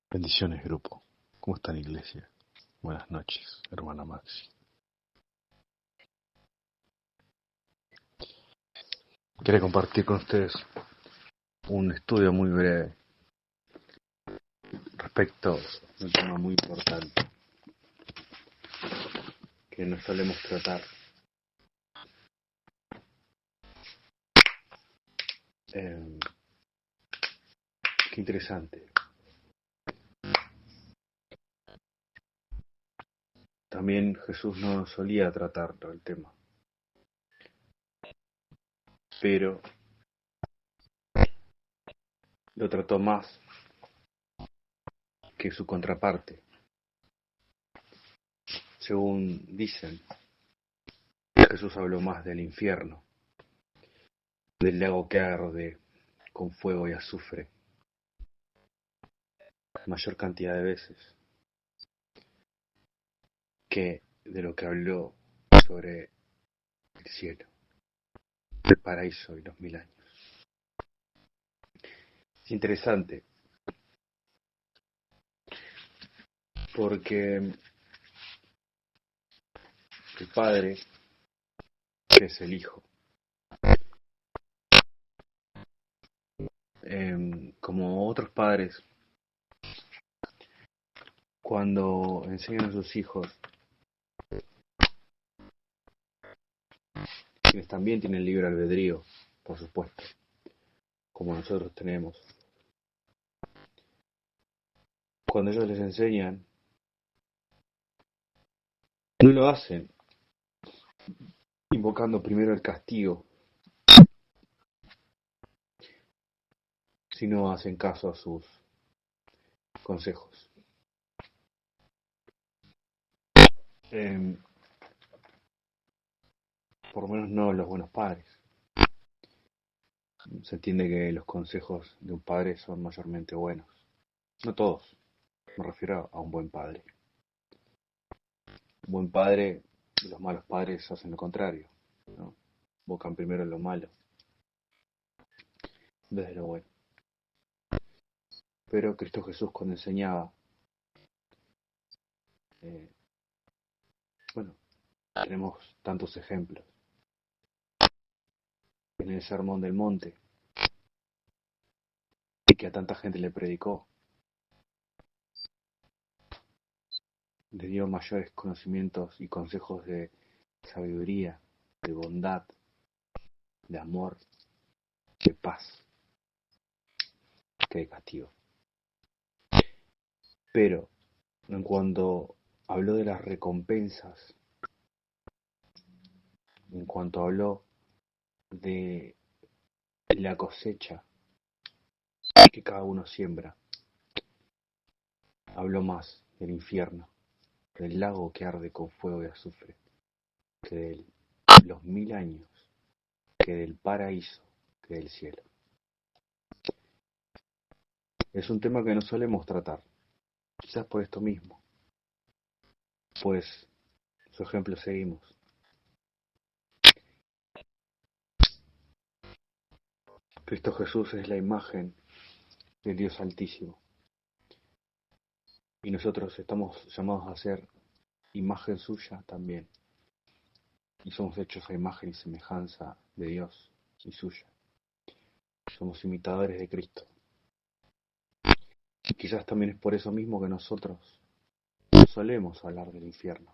Bendiciones, grupo. ¿Cómo están, iglesia? Buenas noches, hermana Maxi. Quería compartir con ustedes un estudio muy breve respecto a un tema muy importante que no solemos tratar. Qué interesante. También Jesús no solía tratar el tema, pero lo trató más que su contraparte. Según dicen, Jesús habló más del infierno, del lago que arde con fuego y azufre, mayor cantidad de veces que de lo que habló sobre el cielo, el paraíso y los 1000 años. Es interesante porque el Padre, que es el Hijo, como otros padres, cuando enseñan a sus hijos, quienes también tienen libre albedrío, por supuesto, como nosotros tenemos, cuando ellos les enseñan, no lo hacen invocando primero el castigo, sino hacen caso a sus consejos. Por lo menos no los buenos padres. Se entiende que los consejos de un padre son mayormente buenos. No todos, me refiero a un buen padre. Un buen padre y los malos padres hacen lo contrario, ¿no? Invocan primero lo malo, en vez de lo bueno. Pero Cristo Jesús cuando enseñaba, eh, bueno, tenemos tantos ejemplos. En el Sermón del Monte, que a tanta gente le predicó, le dio mayores conocimientos y consejos de sabiduría, de bondad, de amor, de paz, que de castigo. Pero en cuanto habló de las recompensas, en cuanto habló de la cosecha que cada uno siembra, habló más del infierno, del lago que arde con fuego y azufre, que de los 1000 años, que del paraíso, que del cielo. Es un tema que no solemos tratar, quizás por esto mismo, pues su ejemplo seguimos. Cristo Jesús es la imagen del Dios Altísimo y nosotros estamos llamados a ser imagen suya también y somos hechos a imagen y semejanza de Dios y suya. Somos imitadores de Cristo. Y quizás también es por eso mismo que nosotros solemos hablar del infierno.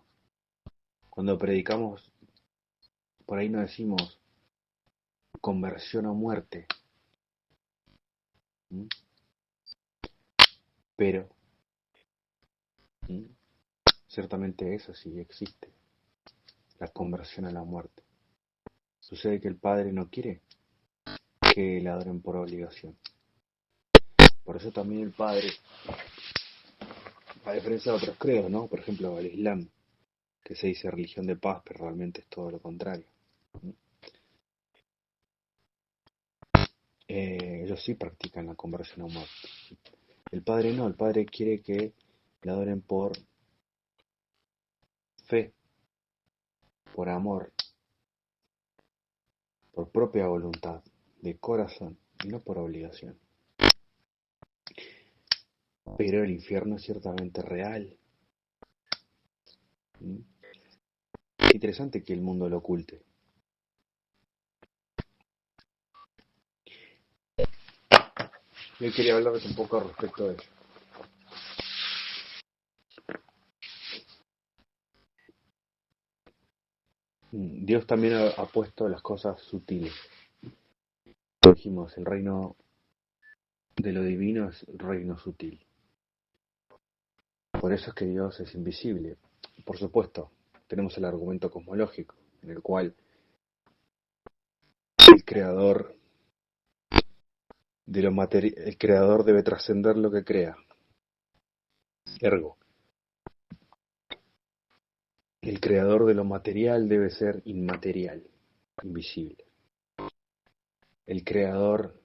Cuando predicamos, por ahí no decimos conversión o muerte, ¿m? Pero ciertamente eso sí existe, la conversión a la muerte. Sucede que el Padre no quiere que le adoren por obligación. Por eso también el Padre, a diferencia de otros credos, ¿no? Por ejemplo, el Islam, que se dice religión de paz, pero realmente es todo lo contrario. Ellos sí practican la conversión a muerte. El Padre no, el Padre quiere que le adoren por fe, por amor, por propia voluntad, de corazón, y no por obligación. pero el infierno es ciertamente real. ¿Mm? Qué interesante que el mundo lo oculte. Yo quería hablarles un poco respecto de eso. Dios también ha puesto las cosas sutiles. Como dijimos, el reino de lo divino es reino sutil. Por eso es que Dios es invisible. Por supuesto, tenemos el argumento cosmológico, en el cual el creador el creador debe trascender lo que crea. Ergo, el creador de lo material debe ser inmaterial, invisible. El creador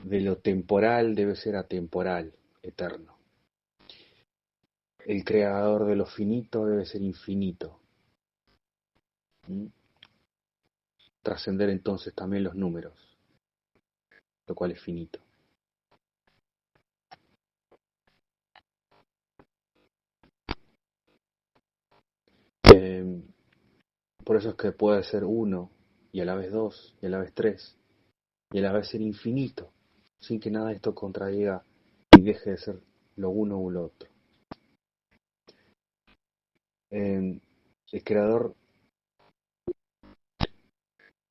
de lo temporal debe ser atemporal, eterno. El creador de lo finito debe ser infinito. ¿Mm? Trascender entonces también los números, lo cual es finito. Eh, por eso es que puede ser uno, y a la vez dos, y a la vez tres, y a la vez ser infinito, sin que nada de esto contradiga y deje de ser lo uno o lo otro. El creador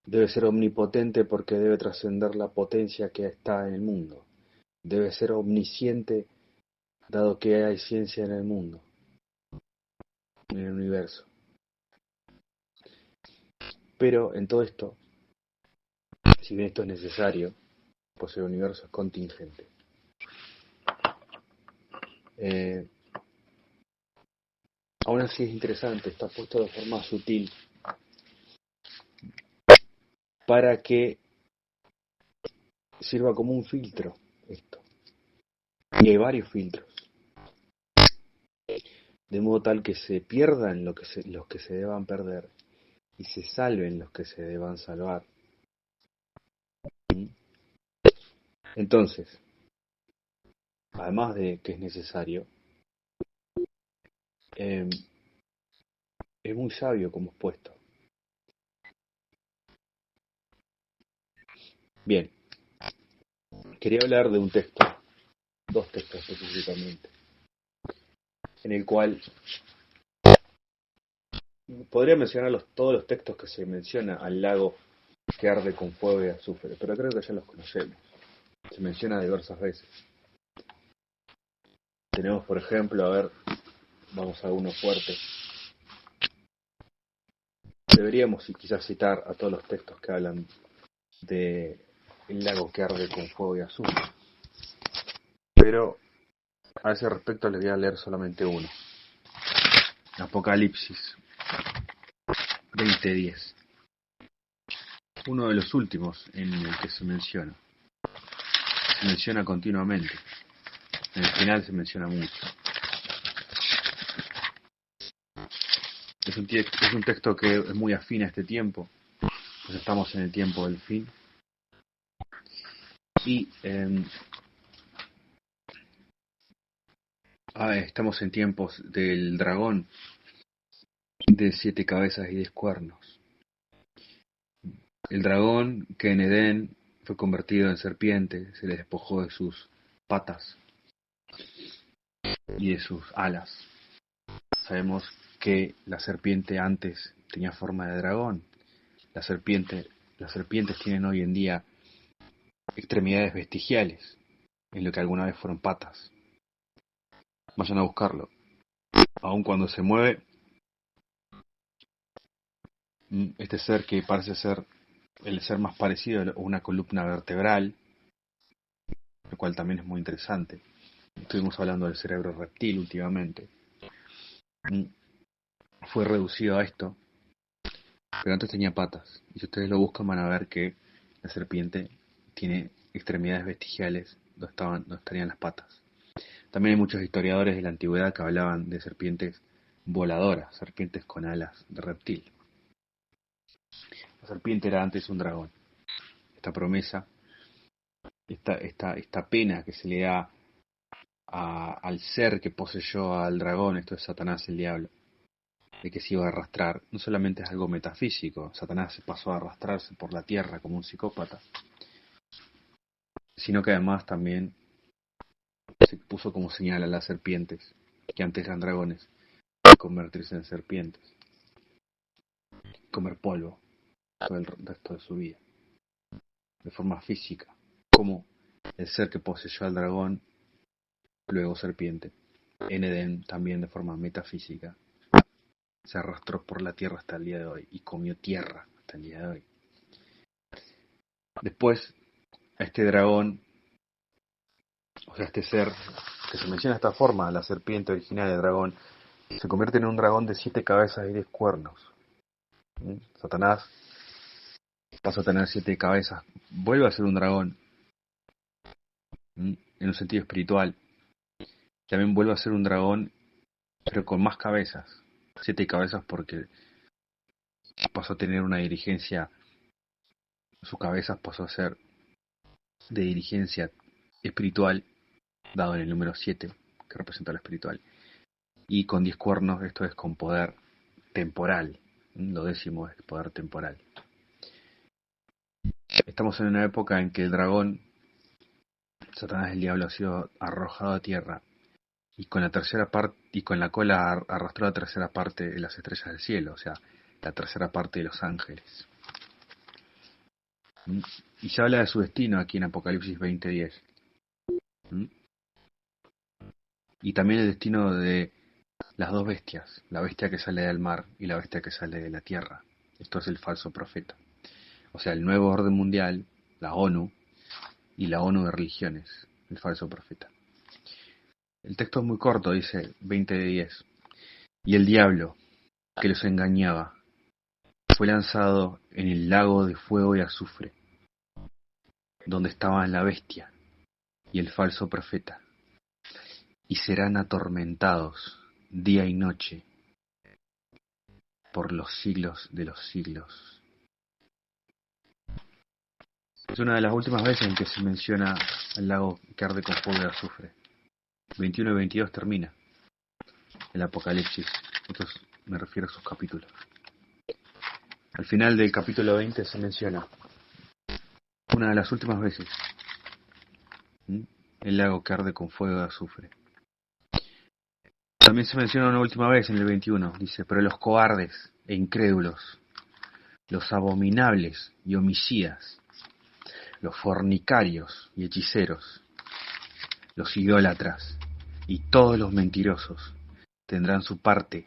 debe ser omnipotente porque debe trascender la potencia que está en el mundo. Debe ser omnisciente dado que hay ciencia en el mundo, en el universo. Pero en todo esto, si bien esto es necesario, pues el universo es contingente. Eh, Aún así es interesante, está puesto de forma sutil para que sirva como un filtro esto. Y hay varios filtros, de modo tal que se pierdan los que se deban perder y se salven los que se deban salvar. Entonces, además de que es necesario, eh, es muy sabio como es puesto. Bien, quería hablar de un texto, dos textos específicamente, en el cual podría mencionar todos los textos que se menciona al lago que arde con fuego y azufre, pero creo que ya los conocemos. Se menciona diversas veces. Tenemos, por ejemplo, vamos a uno fuerte. Deberíamos quizás citar a todos los textos que hablan de el lago que arde con fuego y azufre. Pero a ese respecto les voy a leer solamente uno. Apocalipsis 20:10. Uno de los últimos en el que se menciona. Se menciona continuamente. En el final se menciona mucho. Es un texto que es muy afín a este tiempo. Pues estamos en el tiempo del fin. Y estamos en tiempos del dragón de 7 cabezas y 10 cuernos. El dragón que en Edén fue convertido en serpiente, se le despojó de sus patas y de sus alas. Sabemos que la serpiente antes tenía forma de dragón. Las serpientes tienen hoy en día extremidades vestigiales, en lo que alguna vez fueron patas. Vayan a buscarlo. Aun cuando se mueve, este ser que parece ser el ser más parecido a una columna vertebral, lo cual también es muy interesante. Estuvimos hablando del cerebro reptil últimamente. Fue reducido a esto, pero antes tenía patas. Y si ustedes lo buscan van a ver que la serpiente tiene extremidades vestigiales donde estarían las patas. También hay muchos historiadores de la antigüedad que hablaban de serpientes voladoras, serpientes con alas de reptil. La serpiente era antes un dragón. Esta promesa, esta pena que se le da al ser que poseyó al dragón, esto es Satanás, el diablo, de que se iba a arrastrar, no solamente es algo metafísico, Satanás se pasó a arrastrarse por la tierra como un psicópata, sino que además también se puso como señal a las serpientes, que antes eran dragones, convertirse en serpientes, comer polvo todo el resto de su vida, de forma física, como el ser que poseyó al dragón, luego serpiente, en Edén también de forma metafísica, se arrastró por la tierra hasta el día de hoy y comió tierra hasta el día de hoy. Después, a este dragón, o sea, este ser que se menciona de esta forma, la serpiente original del dragón, se convierte en un dragón de 7 cabezas y 10 cuernos. Satanás pasa a tener 7 cabezas, vuelve a ser un dragón, en un sentido espiritual. También vuelve a ser un dragón, pero con más cabezas. 7 cabezas porque pasó a tener una dirigencia, su cabeza pasó a ser de dirigencia espiritual, dado en el número 7, que representa lo espiritual. Y con 10 cuernos, esto es con poder temporal. Lo décimo es poder temporal. Estamos en una época en que el dragón, Satanás el diablo, ha sido arrojado a tierra y con la tercera parte y con la cola arrastró la tercera parte de las estrellas del cielo, o sea, la tercera parte de los ángeles. Y se habla de su destino aquí en Apocalipsis 20:10. Y también el destino de las dos bestias, la bestia que sale del mar y la bestia que sale de la tierra. Esto es el falso profeta. O sea, el nuevo orden mundial, la ONU, y la ONU de religiones, el falso profeta. El texto es muy corto, dice 20:10. Y el diablo, que los engañaba, fue lanzado en el lago de fuego y azufre, donde estaban la bestia y el falso profeta, y serán atormentados día y noche por los siglos de los siglos. Es una de las últimas veces en que se menciona el lago que arde con fuego y azufre. 21 y 22 termina el Apocalipsis. Entonces me refiero a sus capítulos. Al final del capítulo 20 se menciona una de las últimas veces el lago que arde con fuego y azufre. También se menciona una última vez en el 21, dice, pero los cobardes e incrédulos, los abominables y homicidas, los fornicarios y hechiceros, los idólatras y todos los mentirosos tendrán su parte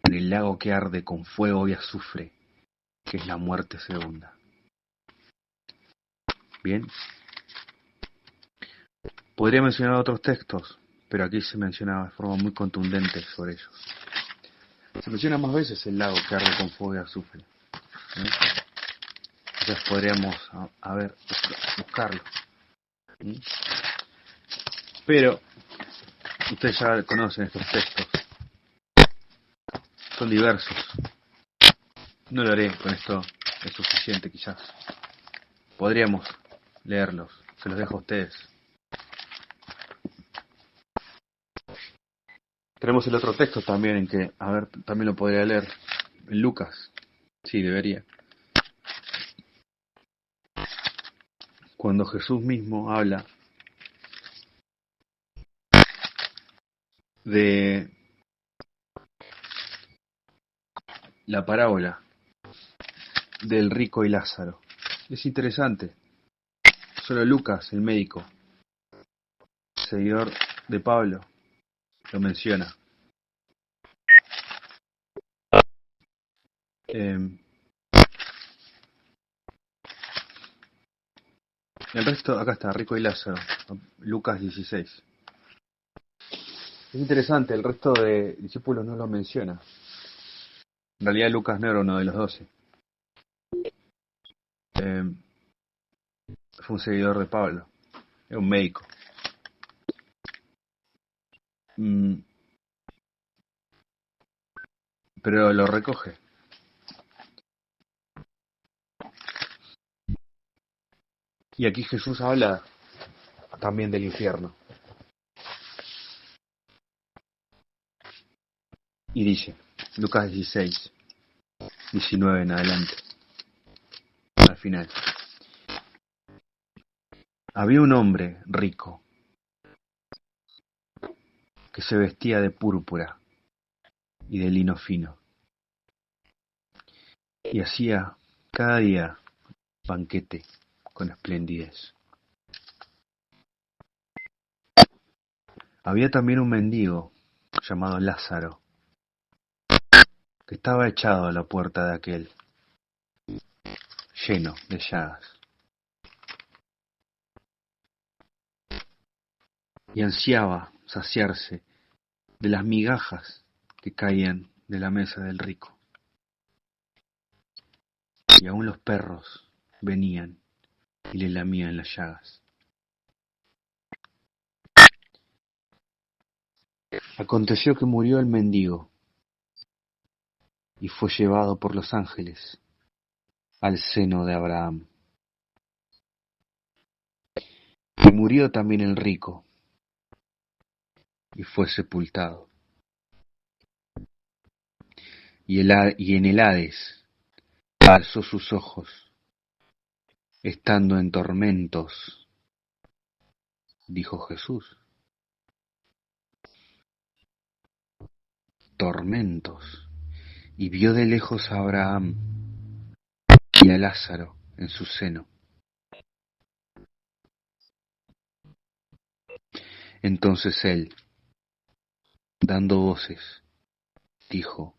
en el lago que arde con fuego y azufre, que es la muerte segunda. Bien, podría mencionar otros textos, pero aquí se menciona de forma muy contundente sobre ellos. Se menciona más veces el lago que arde con fuego y azufre. Entonces podríamos buscarlo. Pero ustedes ya conocen estos textos. Son diversos. No lo haré, con esto es suficiente quizás. Podríamos leerlos. Se los dejo a ustedes. Tenemos el otro texto también en que, también lo podría leer. En Lucas. Sí, debería. Cuando Jesús mismo habla de la parábola del rico y Lázaro. Es interesante. Solo Lucas, el médico, seguidor de Pablo, lo menciona. El resto, acá está, rico y Lázaro, Lucas 16. Es interesante, el resto de discípulos no lo menciona. En realidad Lucas no era uno de los 12. Fue un seguidor de Pablo, era un médico. Pero lo recoge. Y aquí Jesús habla también del infierno. Y dice, Lucas 16, 19 en adelante, al final. Había un hombre rico que se vestía de púrpura y de lino fino y hacía cada día banquete con esplendidez. Había también un mendigo llamado Lázaro que estaba echado a la puerta de aquel, lleno de llagas, y ansiaba saciarse de las migajas que caían de la mesa del rico. Y aún los perros venían y le lamían las llagas. Aconteció que murió el mendigo y fue llevado por los ángeles al seno de Abraham. Y murió también el rico y fue sepultado. Y en el Hades alzó sus ojos, estando en tormentos, dijo Jesús. Tormentos. Y vio de lejos a Abraham y a Lázaro en su seno. Entonces él, dando voces, dijo,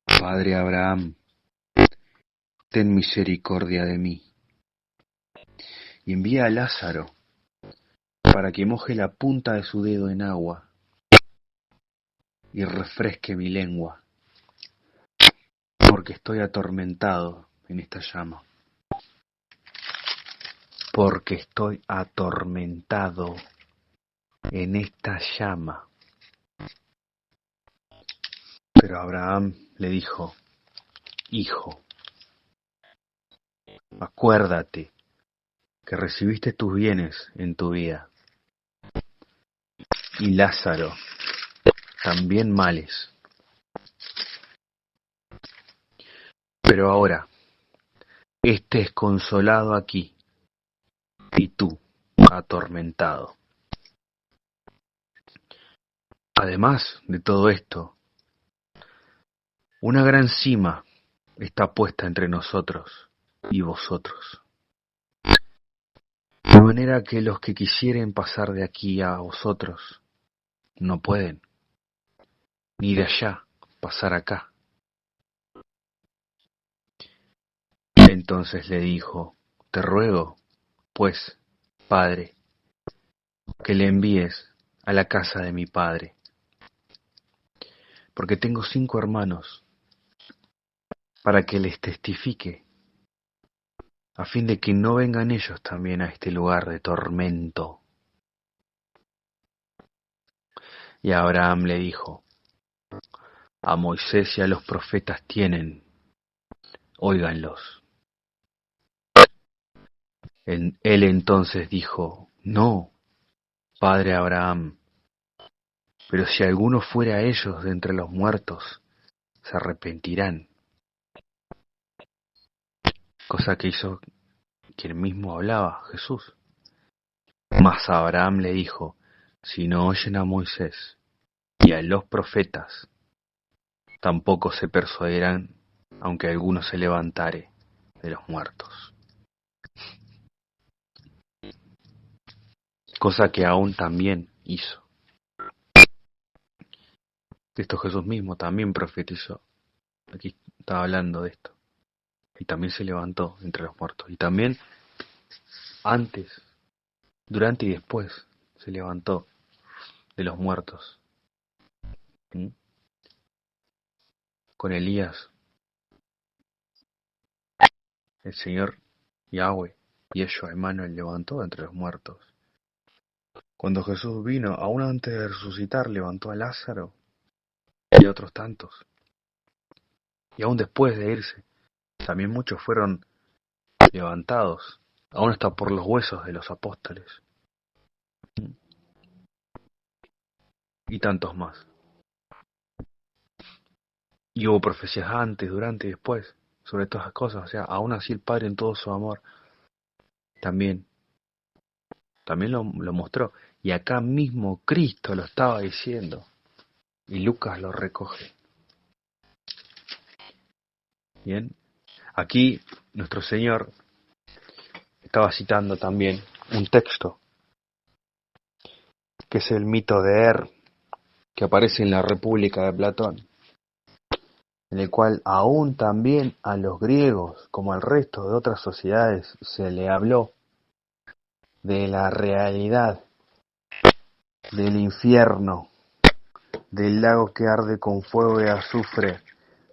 Padre Abraham, ten misericordia de mí, y envía a Lázaro para que moje la punta de su dedo en agua y refresque mi lengua, porque estoy atormentado en esta llama. Porque estoy atormentado en esta llama. Pero Abraham le dijo, Hijo, acuérdate que recibiste tus bienes en tu vida, y Lázaro también males. Pero ahora, este es consolado aquí, y tú atormentado. Además de todo esto, una gran cima está puesta entre nosotros y vosotros. De manera que los que quisieren pasar de aquí a vosotros no pueden, ni de allá pasar acá. Entonces le dijo, te ruego, pues, Padre, que le envíes a la casa de mi padre, porque tengo 5 hermanos, para que les testifique, a fin de que no vengan ellos también a este lugar de tormento. Y Abraham le dijo, a Moisés y a los profetas tienen, óiganlos. Él entonces dijo, no, padre Abraham, pero si alguno fuera a ellos de entre los muertos, se arrepentirán. Cosa que hizo quien mismo hablaba, Jesús. Mas Abraham le dijo, si no oyen a Moisés y a los profetas, tampoco se persuadirán, aunque alguno se levantare de los muertos. Cosa que aún también hizo. Esto Jesús mismo también profetizó. Aquí estaba hablando de esto. Y también se levantó entre los muertos. Y también antes, durante y después se levantó de los muertos. ¿Mm? Con Elías, el Señor Yahweh, Yeshua Emmanuel, levantó entre los muertos. Cuando Jesús vino, aún antes de resucitar, levantó a Lázaro y a otros tantos. Y aún después de irse, también muchos fueron levantados, aún hasta por los huesos de los apóstoles. Y tantos más. Y hubo profecías antes, durante y después sobre todas las cosas. O sea, aún así el Padre en todo su amor también, también lo mostró. Y acá mismo Cristo lo estaba diciendo. Y Lucas lo recoge. Bien. Aquí nuestro Señor estaba citando también un texto que es el mito de que aparece en la República de Platón, en el cual aún también a los griegos, como al resto de otras sociedades, se le habló de la realidad del infierno, del lago que arde con fuego y azufre,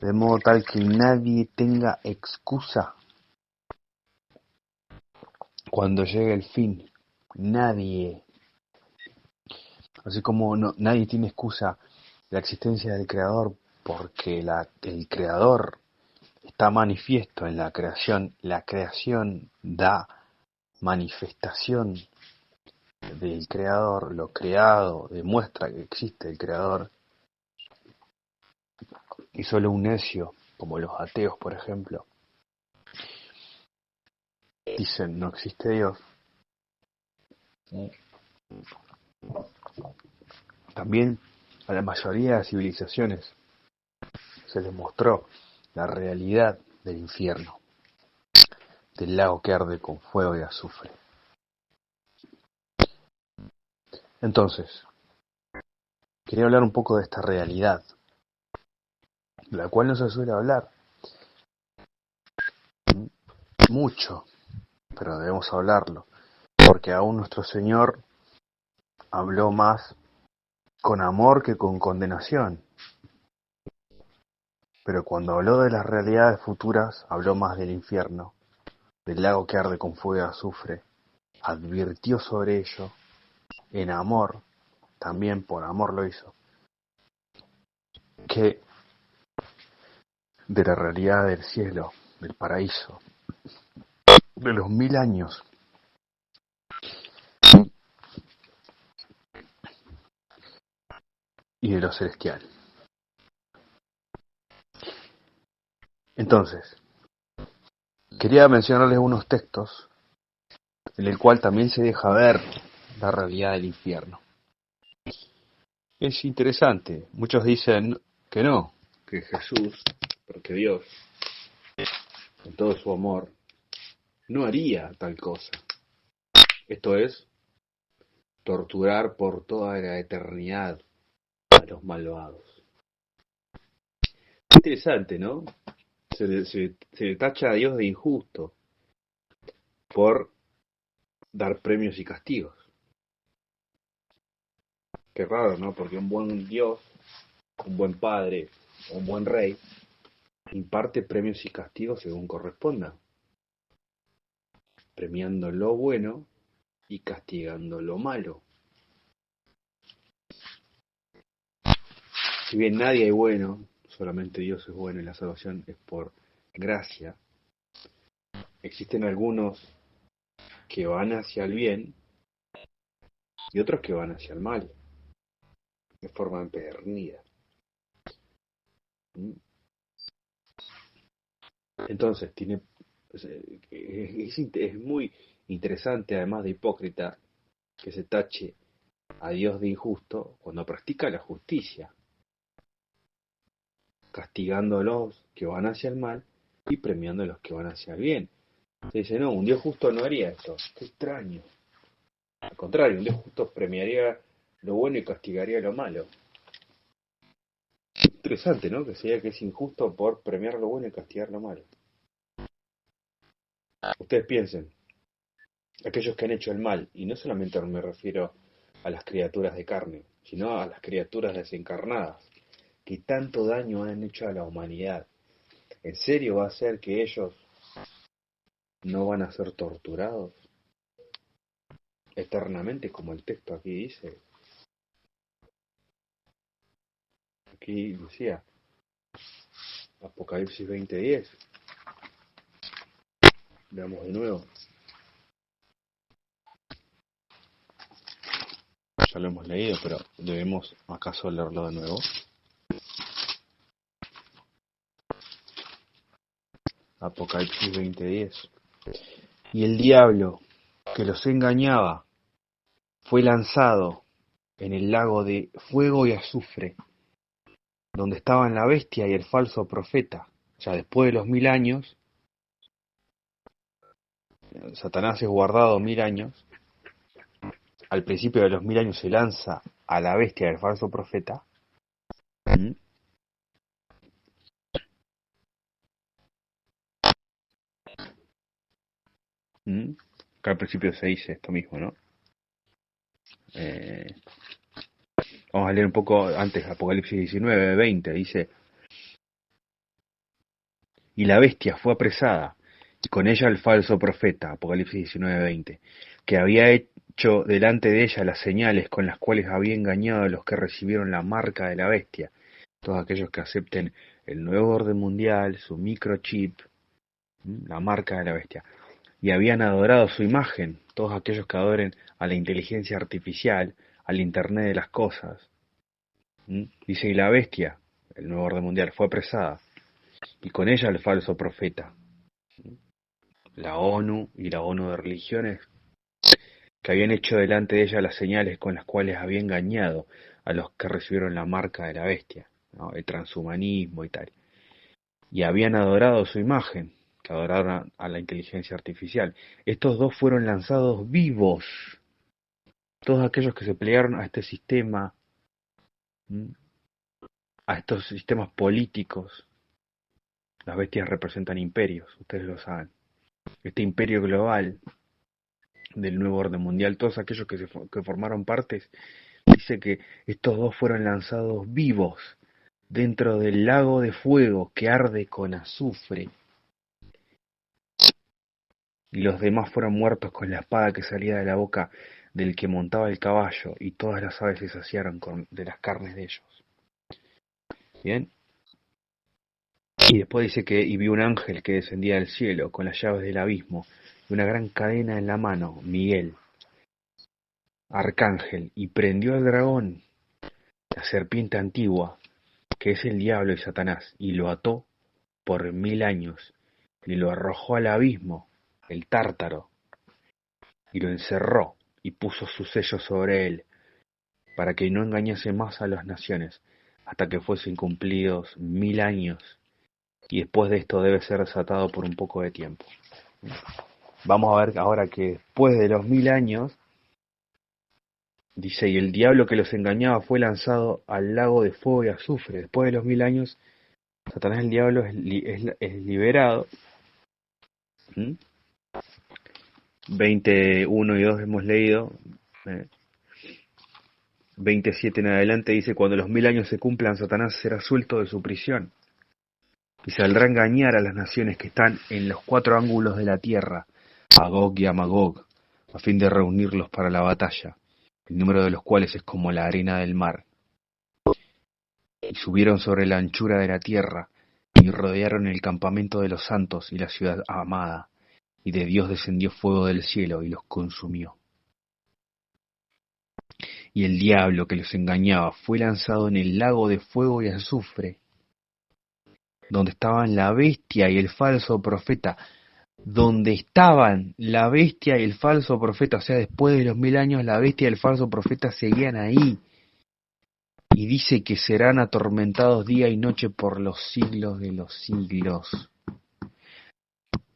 de modo tal que nadie tenga excusa cuando llegue el fin. Nadie. Así como nadie tiene excusa de la existencia del Creador, porque el Creador está manifiesto en la creación da manifestación del Creador, lo creado demuestra que existe el Creador, y solo un necio, como los ateos por ejemplo, dicen no existe Dios. También a la mayoría de las civilizaciones se les mostró la realidad del infierno, del lago que arde con fuego y azufre. Entonces, quería hablar un poco de esta realidad, de la cual no se suele hablar mucho, pero debemos hablarlo, porque aún nuestro Señor habló más con amor que con condenación, pero cuando habló de las realidades futuras, habló más del infierno, del lago que arde con fuego y azufre, advirtió sobre ello, en amor, también por amor lo hizo, que de la realidad del cielo, del paraíso, de los 1000 años, y de lo celestial. Entonces, quería mencionarles unos textos en el cual también se deja ver la realidad del infierno. Es interesante, muchos dicen que no, que Jesús, porque Dios, en todo su amor, no haría tal cosa. Esto es, torturar por toda la eternidad a los malvados. Interesante, ¿no? Se le tacha a Dios de injusto por dar premios y castigos. Qué raro, ¿no? Porque un buen Dios, un buen padre, un buen rey, imparte premios y castigos según corresponda, premiando lo bueno y castigando lo malo. Si bien nadie es bueno, solamente Dios es bueno y la salvación es por gracia, existen algunos que van hacia el bien y otros que van hacia el mal, de forma empedernida. Entonces, es muy interesante, además de hipócrita, que se tache a Dios de injusto cuando practica la justicia, castigando a los que van hacia el mal y premiando a los que van hacia el bien. Se dice, no, un Dios justo no haría esto. Qué extraño. Al contrario, un Dios justo premiaría lo bueno y castigaría lo malo. Interesante, ¿no? Que sea que es injusto por premiar lo bueno y castigar lo malo. Ustedes piensen, aquellos que han hecho el mal, y no solamente me refiero a las criaturas de carne, sino a las criaturas desencarnadas, que tanto daño han hecho a la humanidad. ¿En serio va a ser que ellos no van a ser torturados eternamente, como el texto aquí dice? Aquí decía, Apocalipsis 20:10. Veamos de nuevo. Ya lo hemos leído, pero debemos acaso leerlo de nuevo. Apocalipsis 20:10. Y el diablo que los engañaba fue lanzado en el lago de fuego y azufre, donde estaban la bestia y el falso profeta. Ya después de los 1000 años, Satanás es guardado 1000 años. Al principio de los 1000 años se lanza a la bestia del falso profeta. ¿Mm? ¿Mm? Acá al principio se dice esto mismo, ¿no? Eh, Vamos a leer un poco antes, Apocalipsis 19:20, dice: y la bestia fue apresada, y con ella el falso profeta, Apocalipsis 19:20, que había hecho delante de ella las señales con las cuales había engañado a los que recibieron la marca de la bestia, todos aquellos que acepten el nuevo orden mundial, su microchip, la marca de la bestia, y habían adorado su imagen, todos aquellos que adoren a la inteligencia artificial, al Internet de las cosas. Dice: y la bestia, el nuevo orden mundial, fue apresada, y con ella el falso profeta, la ONU y la ONU de religiones, que habían hecho delante de ella las señales con las cuales había engañado a los que recibieron la marca de la bestia, ¿no? El transhumanismo y tal. Y habían adorado su imagen, que adoraron a la inteligencia artificial. Estos dos fueron lanzados vivos. Todos aquellos que se plegaron a este sistema, a estos sistemas políticos. Las bestias representan imperios, ustedes lo saben. Este imperio global del nuevo orden mundial, todos aquellos que formaron partes, dice que estos dos fueron lanzados vivos dentro del lago de fuego que arde con azufre, y los demás fueron muertos con la espada que salía de la boca del que montaba el caballo, y todas las aves se saciaron de las carnes de ellos. Bien. Y después dice que y vi un ángel que descendía del cielo con las llaves del abismo y una gran cadena en la mano, Miguel, arcángel, y prendió al dragón, la serpiente antigua, que es el diablo y Satanás, y lo ató por 1000 años, y lo arrojó al abismo, el Tártaro, y lo encerró, y puso su sello sobre él, para que no engañase más a las naciones, hasta que fuesen cumplidos 1000 años, y después de esto debe ser desatado por un poco de tiempo. Vamos a ver ahora que después de los 1000 años, dice, y el diablo que los engañaba fue lanzado al lago de fuego y azufre. Después de los 1000 años, Satanás, el diablo, es liberado. 21 y 2 hemos leído. 27 en adelante dice: cuando los 1000 años se cumplan, Satanás será suelto de su prisión y saldrá a engañar a las naciones que están en los 4 ángulos de la tierra, a Gog y a Magog, a fin de reunirlos para la batalla, el número de los cuales es como la arena del mar. Y subieron sobre la anchura de la tierra, y rodearon el campamento de los santos y la ciudad amada, y de Dios descendió fuego del cielo y los consumió. Y el diablo que los engañaba fue lanzado en el lago de fuego y azufre, donde estaban la bestia y el falso profeta, donde estaban la bestia y el falso profeta, o sea, después de los 1000 años la bestia y el falso profeta seguían ahí. Y dice que serán atormentados día y noche por los siglos de los siglos.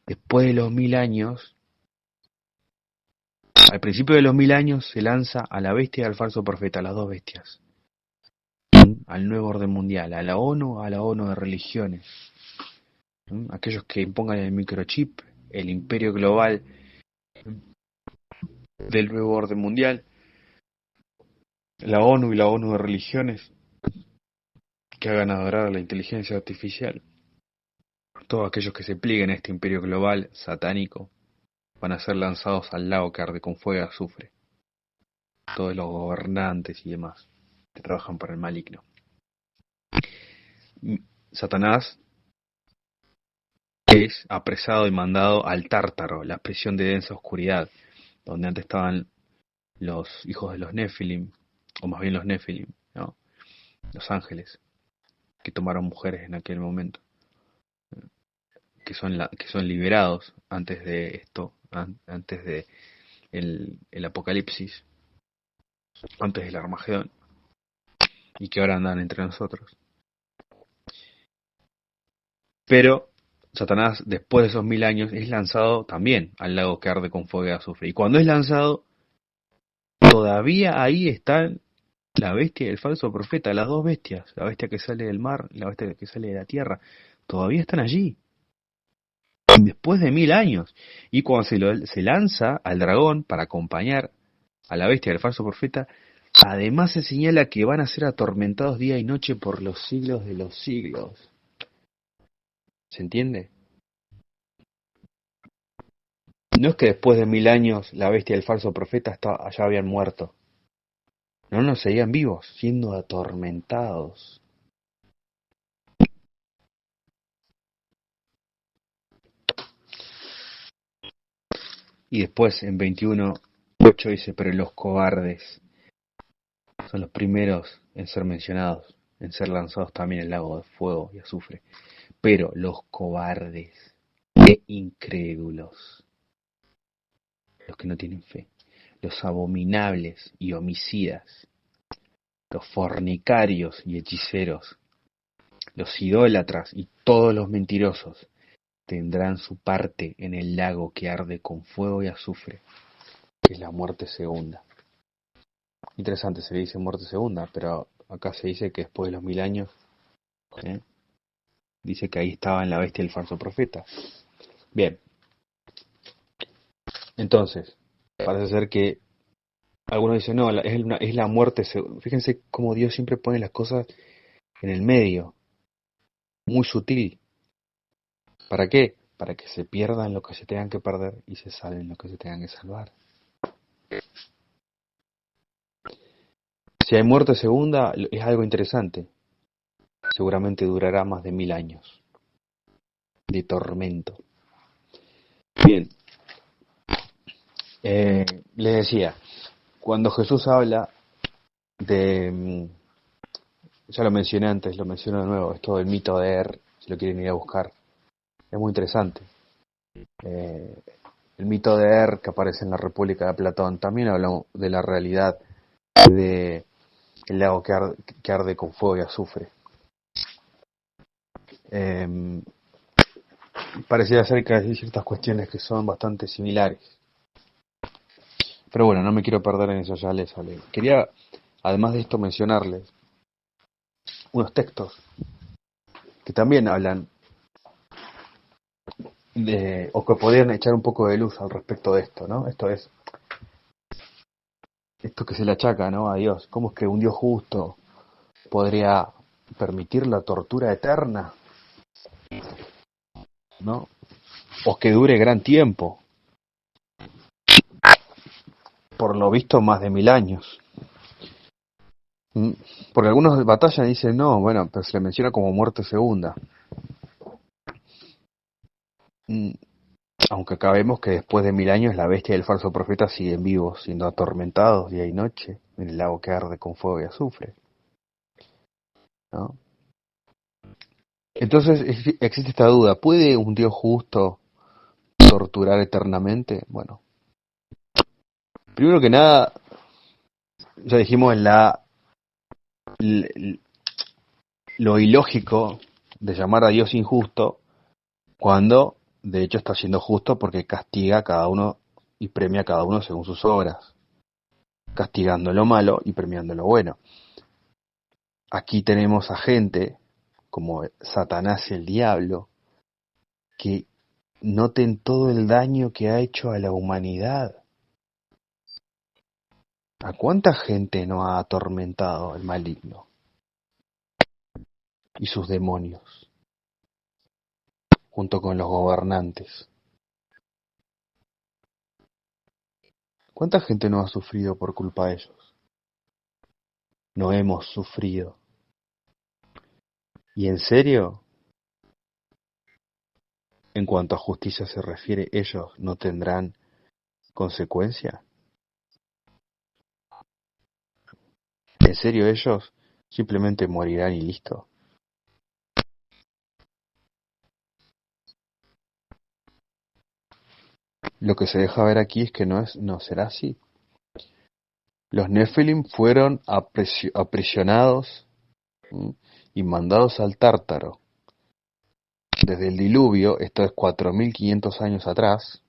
Después de los 1000 años, al principio de los 1000 años, se lanza a la bestia y al falso profeta, a las dos bestias, al nuevo orden mundial, a la ONU de religiones, aquellos que impongan el microchip, el imperio global del nuevo orden mundial, la ONU y la ONU de religiones, que hagan adorar a la inteligencia artificial. Todos aquellos que se plieguen a este imperio global satánico van a ser lanzados al lago que arde con fuego y azufre. Todos los gobernantes y demás que trabajan para el maligno. Satanás es apresado y mandado al Tártaro, la prisión de densa oscuridad, donde antes estaban los hijos de los Nefilim, o más bien los Nefilim, ¿no? Los ángeles, que tomaron mujeres en aquel momento. que son liberados antes de esto, antes de el apocalipsis, antes del Armagedón, y que ahora andan entre nosotros. Pero Satanás, después de esos 1000 años, es lanzado también al lago que arde con fuego y azufre. Y cuando es lanzado, todavía ahí están la bestia y el falso profeta, las dos bestias, la bestia que sale del mar y la bestia que sale de la tierra, todavía están allí, después de 1000 años. Y cuando se lanza al dragón para acompañar a la bestia del falso profeta, además se señala que van a ser atormentados día y noche por los siglos de los siglos. ¿Se entiende? No es que después de 1000 años la bestia y el falso profeta ya habían muerto. No, seguían vivos, siendo atormentados. Y después en 21:8 dice, pero los cobardes son los primeros en ser mencionados, en ser lanzados también al lago de fuego y azufre. Pero los cobardes e incrédulos, los que no tienen fe, los abominables y homicidas, los fornicarios y hechiceros, los idólatras y todos los mentirosos tendrán su parte en el lago que arde con fuego y azufre, que es la muerte segunda. Interesante, se le dice muerte segunda, pero acá se dice que después de los 1000 años, ¿eh? Dice que ahí estaban la bestia y el falso profeta. Bien, entonces, parece ser que algunos dicen, no, es la muerte segunda. Fíjense cómo Dios siempre pone las cosas en el medio, muy sutil. ¿Para qué? Para que se pierdan lo que se tengan que perder y se salven lo que se tengan que salvar. Si hay muerte segunda, es algo interesante. Seguramente durará más de 1000 años de tormento. Bien, les decía, cuando Jesús habla de, ya lo mencioné antes, lo menciono de nuevo, esto del mito de si lo quieren ir a buscar, es muy interesante. El mito de que aparece en la República de Platón también habla de la realidad de el lago que arde con fuego y azufre. Pareciera ser que hay ciertas cuestiones que son bastante similares. Pero bueno, no me quiero perder en eso, ya les hablé. Quería, además de esto, mencionarles unos textos que también hablan o que podrían echar un poco de luz al respecto de esto, ¿no? Esto que se le achaca, ¿no? A Dios. ¿Cómo es que un Dios justo podría permitir la tortura eterna, ¿no? O que dure gran tiempo, por lo visto más de 1000 años. Porque algunos batallan y dicen, no, bueno, pero se le menciona como muerte segunda. Aunque acá vemos que después de 1000 años la bestia y el falso profeta siguen vivos, siendo atormentados día y noche en el lago que arde con fuego y azufre, ¿no? Entonces existe esta duda, ¿puede un Dios justo torturar eternamente? Bueno, primero que nada, ya dijimos lo ilógico de llamar a Dios injusto cuando de hecho está siendo justo porque castiga a cada uno y premia a cada uno según sus obras, castigando lo malo y premiando lo bueno. Aquí tenemos a gente como Satanás y el diablo que noten todo el daño que ha hecho a la humanidad. ¿A cuánta gente no ha atormentado el maligno y sus demonios, junto con los gobernantes? ¿Cuánta gente no ha sufrido por culpa de ellos? No hemos sufrido. ¿Y en serio? En cuanto a justicia se refiere, ¿ellos no tendrán consecuencia? ¿En serio ellos simplemente morirán y listo? lo que se deja ver aquí es que no será así. Los Nephilim fueron aprisionados, ¿m? Y mandados al Tártaro. Desde el diluvio, esto es 4500 años atrás,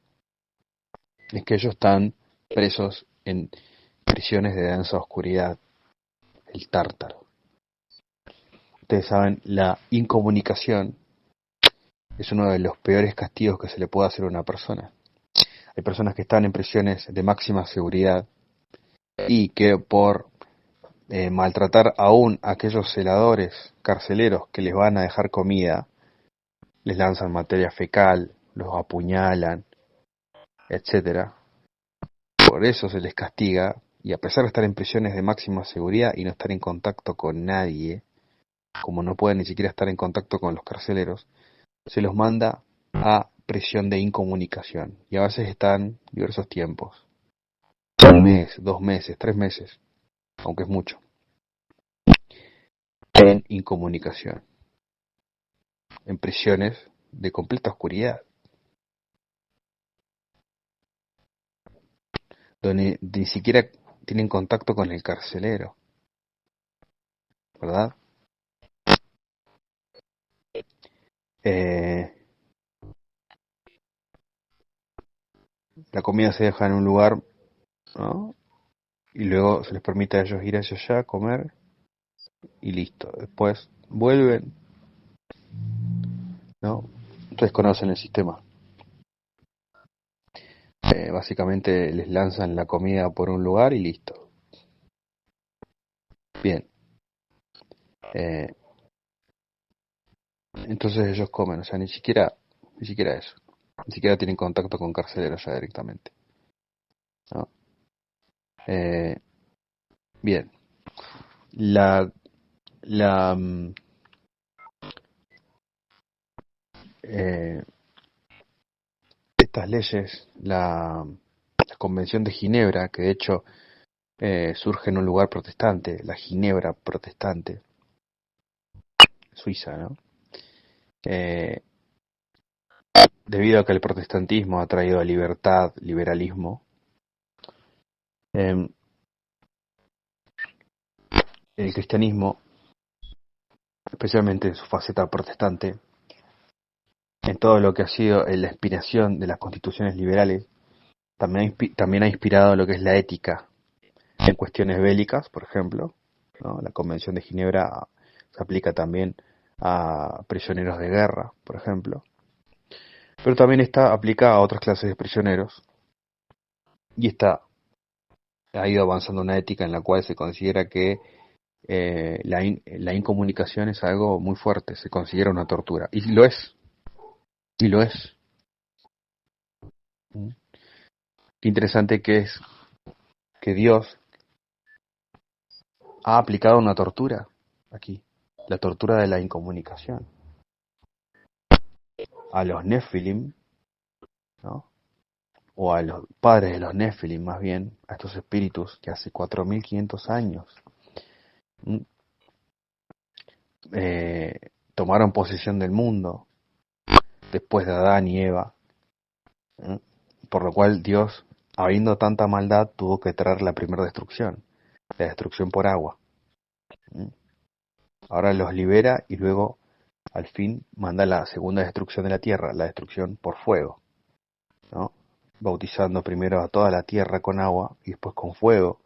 es que ellos están presos en prisiones de densa oscuridad, el Tártaro. Ustedes saben, la incomunicación es uno de los peores castigos que se le puede hacer a una persona. Hay personas que están en prisiones de máxima seguridad y que por maltratar aún a aquellos celadores carceleros que les van a dejar comida, les lanzan materia fecal, los apuñalan, etcétera. Por eso se les castiga, y a pesar de estar en prisiones de máxima seguridad y no estar en contacto con nadie, como no pueden ni siquiera estar en contacto con los carceleros, se los manda a prisión de incomunicación. Y a veces están diversos tiempos. Un mes, 2 meses, 3 meses, aunque es mucho, en incomunicación, en prisiones de completa oscuridad, donde ni siquiera tienen contacto con el carcelero, ¿verdad? Eh, la comida se deja en un lugar, ¿no? Y luego se les permite a ellos ir hacia allá, comer y listo. Después vuelven, ¿no? Ustedes conocen el sistema. Básicamente les lanzan la comida por un lugar y listo. Bien. Eh, entonces ellos comen, o sea, ni siquiera eso. Ni siquiera tienen contacto con carceleros ya directamente, ¿no? Eh, bien. La, la, eh, estas leyes, la Convención de Ginebra, que de hecho surge en un lugar protestante, la Ginebra protestante, Suiza, ¿no? Eh, Debido a que el protestantismo ha traído libertad, liberalismo, eh, el cristianismo, especialmente en su faceta protestante, en todo lo que ha sido la inspiración de las constituciones liberales, también ha inspirado lo que es la ética en cuestiones bélicas, por ejemplo, ¿no? La Convención de Ginebra se aplica también a prisioneros de guerra, por ejemplo, pero también está aplicada a otras clases de prisioneros y ha ido avanzando una ética en la cual se considera que la incomunicación es algo muy fuerte, se considera una tortura, y lo es. ¿Mm? Qué interesante que es que Dios ha aplicado una tortura aquí, la tortura de la incomunicación, a los Nephilim, ¿no? O a los padres de los Nephilim, más bien, a estos espíritus que hace 4500 años ¿m? eh, tomaron posesión del mundo después de Adán y Eva, ¿m? Por lo cual Dios, habiendo tanta maldad, tuvo que traer la primera destrucción, la destrucción por agua. ¿M? Ahora los libera y luego al fin manda la segunda destrucción de la tierra, la destrucción por fuego, ¿no? Bautizando primero a toda la tierra con agua y después con fuego,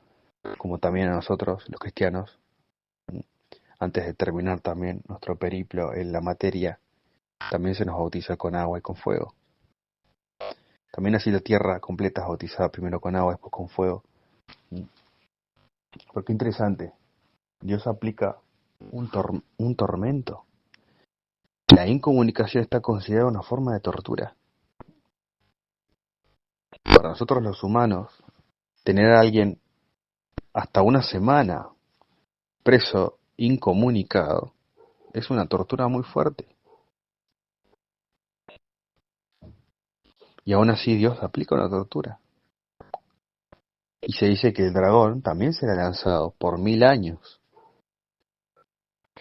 como también a nosotros, los cristianos, antes de terminar también nuestro periplo en la materia, también se nos bautiza con agua y con fuego. También así la tierra completa es bautizada primero con agua y después con fuego. Porque interesante, Dios aplica un tormento. La incomunicación está considerada una forma de tortura. Para nosotros los humanos, tener a alguien hasta una semana preso, incomunicado, es una tortura muy fuerte. Y aún así Dios aplica una tortura. Y se dice que el dragón también será lanzado por 1000 años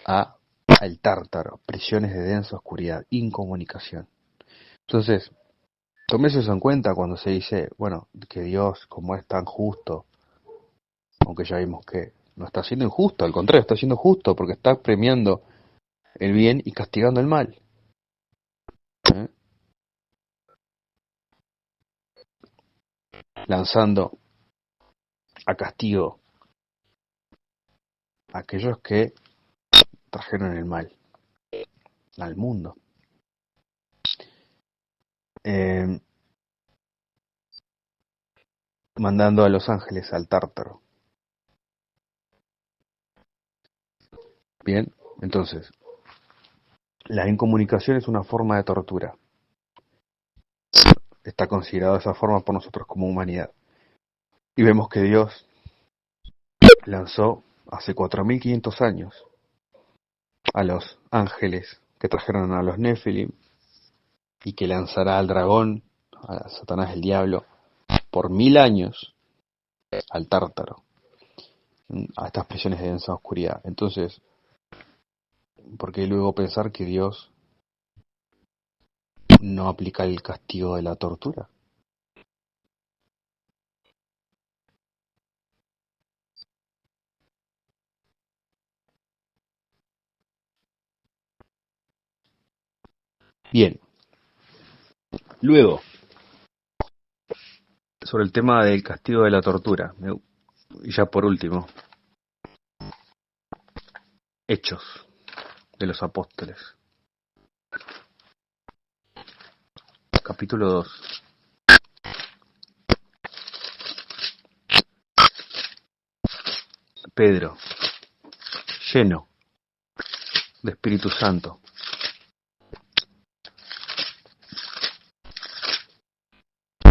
al Tártaro, prisiones de densa oscuridad, incomunicación. Entonces, Tómese eso en cuenta cuando se dice, bueno, que Dios, como es tan justo, aunque ya vimos que no está siendo injusto, al contrario, está siendo justo porque está premiando el bien y castigando el mal. ¿eh? Lanzando a castigo a aquellos que trajeron el mal al mundo. Eh, Mandando a los ángeles al tártaro. Bien, entonces, la incomunicación es una forma de tortura. Está considerada de esa forma por nosotros como humanidad. Y vemos que Dios lanzó hace 4500 años a los ángeles que trajeron a los Nefilim y que lanzará al dragón, a Satanás el diablo, por 1000 años al tártaro, a estas prisiones de densa oscuridad. Entonces, ¿por qué luego pensar que Dios no aplica el castigo de la tortura? Bien, luego, sobre el tema del castigo de la tortura, y ya por último, Hechos de los Apóstoles, capítulo 2. Pedro, lleno de Espíritu Santo,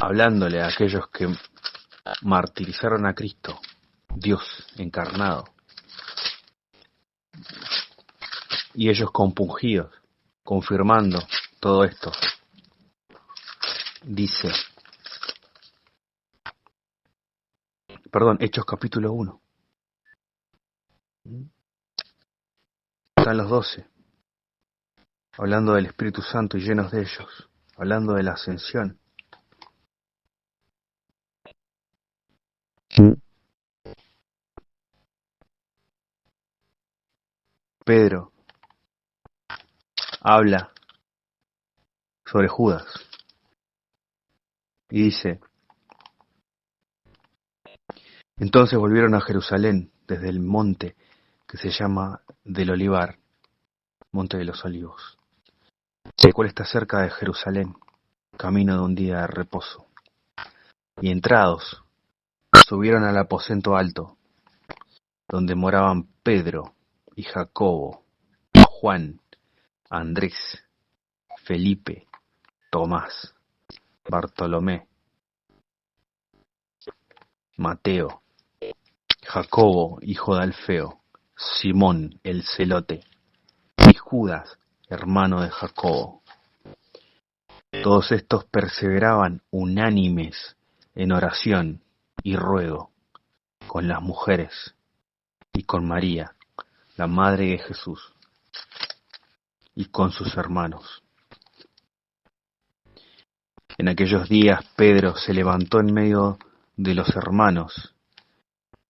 hablándole a aquellos que martirizaron a Cristo, Dios encarnado, y ellos compungidos, confirmando todo esto, dice, Hechos capítulo 1, están los 12, hablando del Espíritu Santo y llenos de ellos, hablando de la ascensión. Pedro habla sobre Judas y dice, entonces volvieron a Jerusalén desde el monte que se llama del Olivar, monte de los olivos, el cual está cerca de Jerusalén, camino de un día de reposo. Y entrados, subieron al aposento alto, donde moraban Pedro y Jacobo, Juan, Andrés, Felipe, Tomás, Bartolomé, Mateo, Jacobo, hijo de Alfeo, Simón el celote, y Judas, hermano de Jacobo. Todos estos perseveraban unánimes en oración y ruego con las mujeres y con María, la madre de Jesús, y con sus hermanos. En aquellos días Pedro se levantó en medio de los hermanos,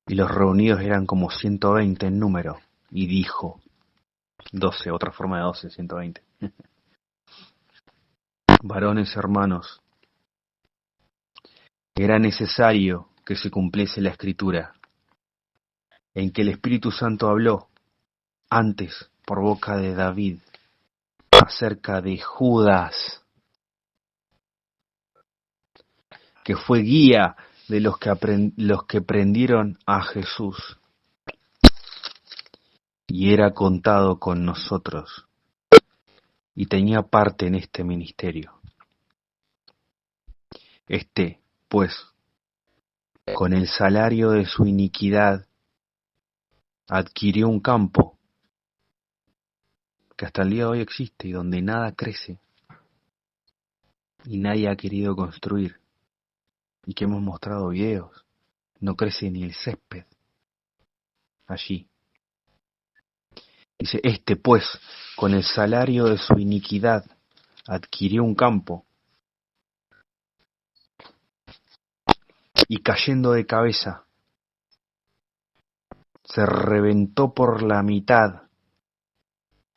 y los reunidos eran como 120 en número, y dijo, 12, otra forma de 12, 120. Varones hermanos, era necesario que se cumpliese la Escritura, en que el Espíritu Santo habló antes por boca de David acerca de Judas, que fue guía de los que prendieron a Jesús y era contado con nosotros y tenía parte en este ministerio. Pues, con el salario de su iniquidad adquirió un campo que hasta el día de hoy existe y donde nada crece y nadie ha querido construir, y que hemos mostrado videos, no crece ni el césped allí. Dice, pues, con el salario de su iniquidad adquirió un campo y cayendo de cabeza, se reventó por la mitad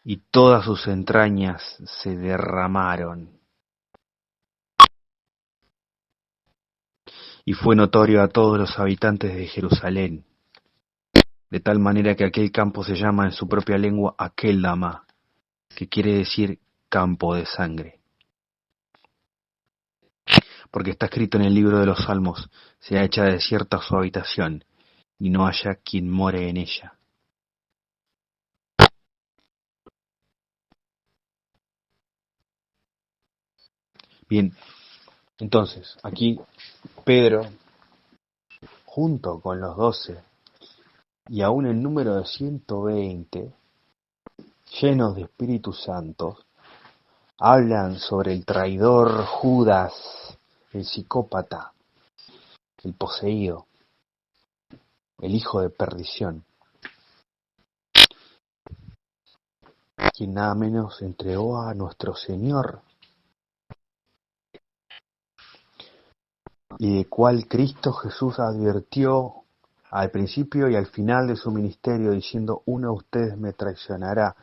y todas sus entrañas se derramaron. Y fue notorio a todos los habitantes de Jerusalén, de tal manera que aquel campo se llama en su propia lengua Akeldama, que quiere decir campo de sangre. Porque está escrito en el libro de los Salmos, sea hecha desierta su habitación, y no haya quien more en ella. Bien, entonces, aquí Pedro, junto con los 12, y aún el número de 120, llenos de Espíritu Santo, hablan sobre el traidor Judas, el psicópata, el poseído, el hijo de perdición, quien nada menos entregó a nuestro Señor, y de cual Cristo Jesús advirtió al principio y al final de su ministerio, diciendo: uno de ustedes me traicionará.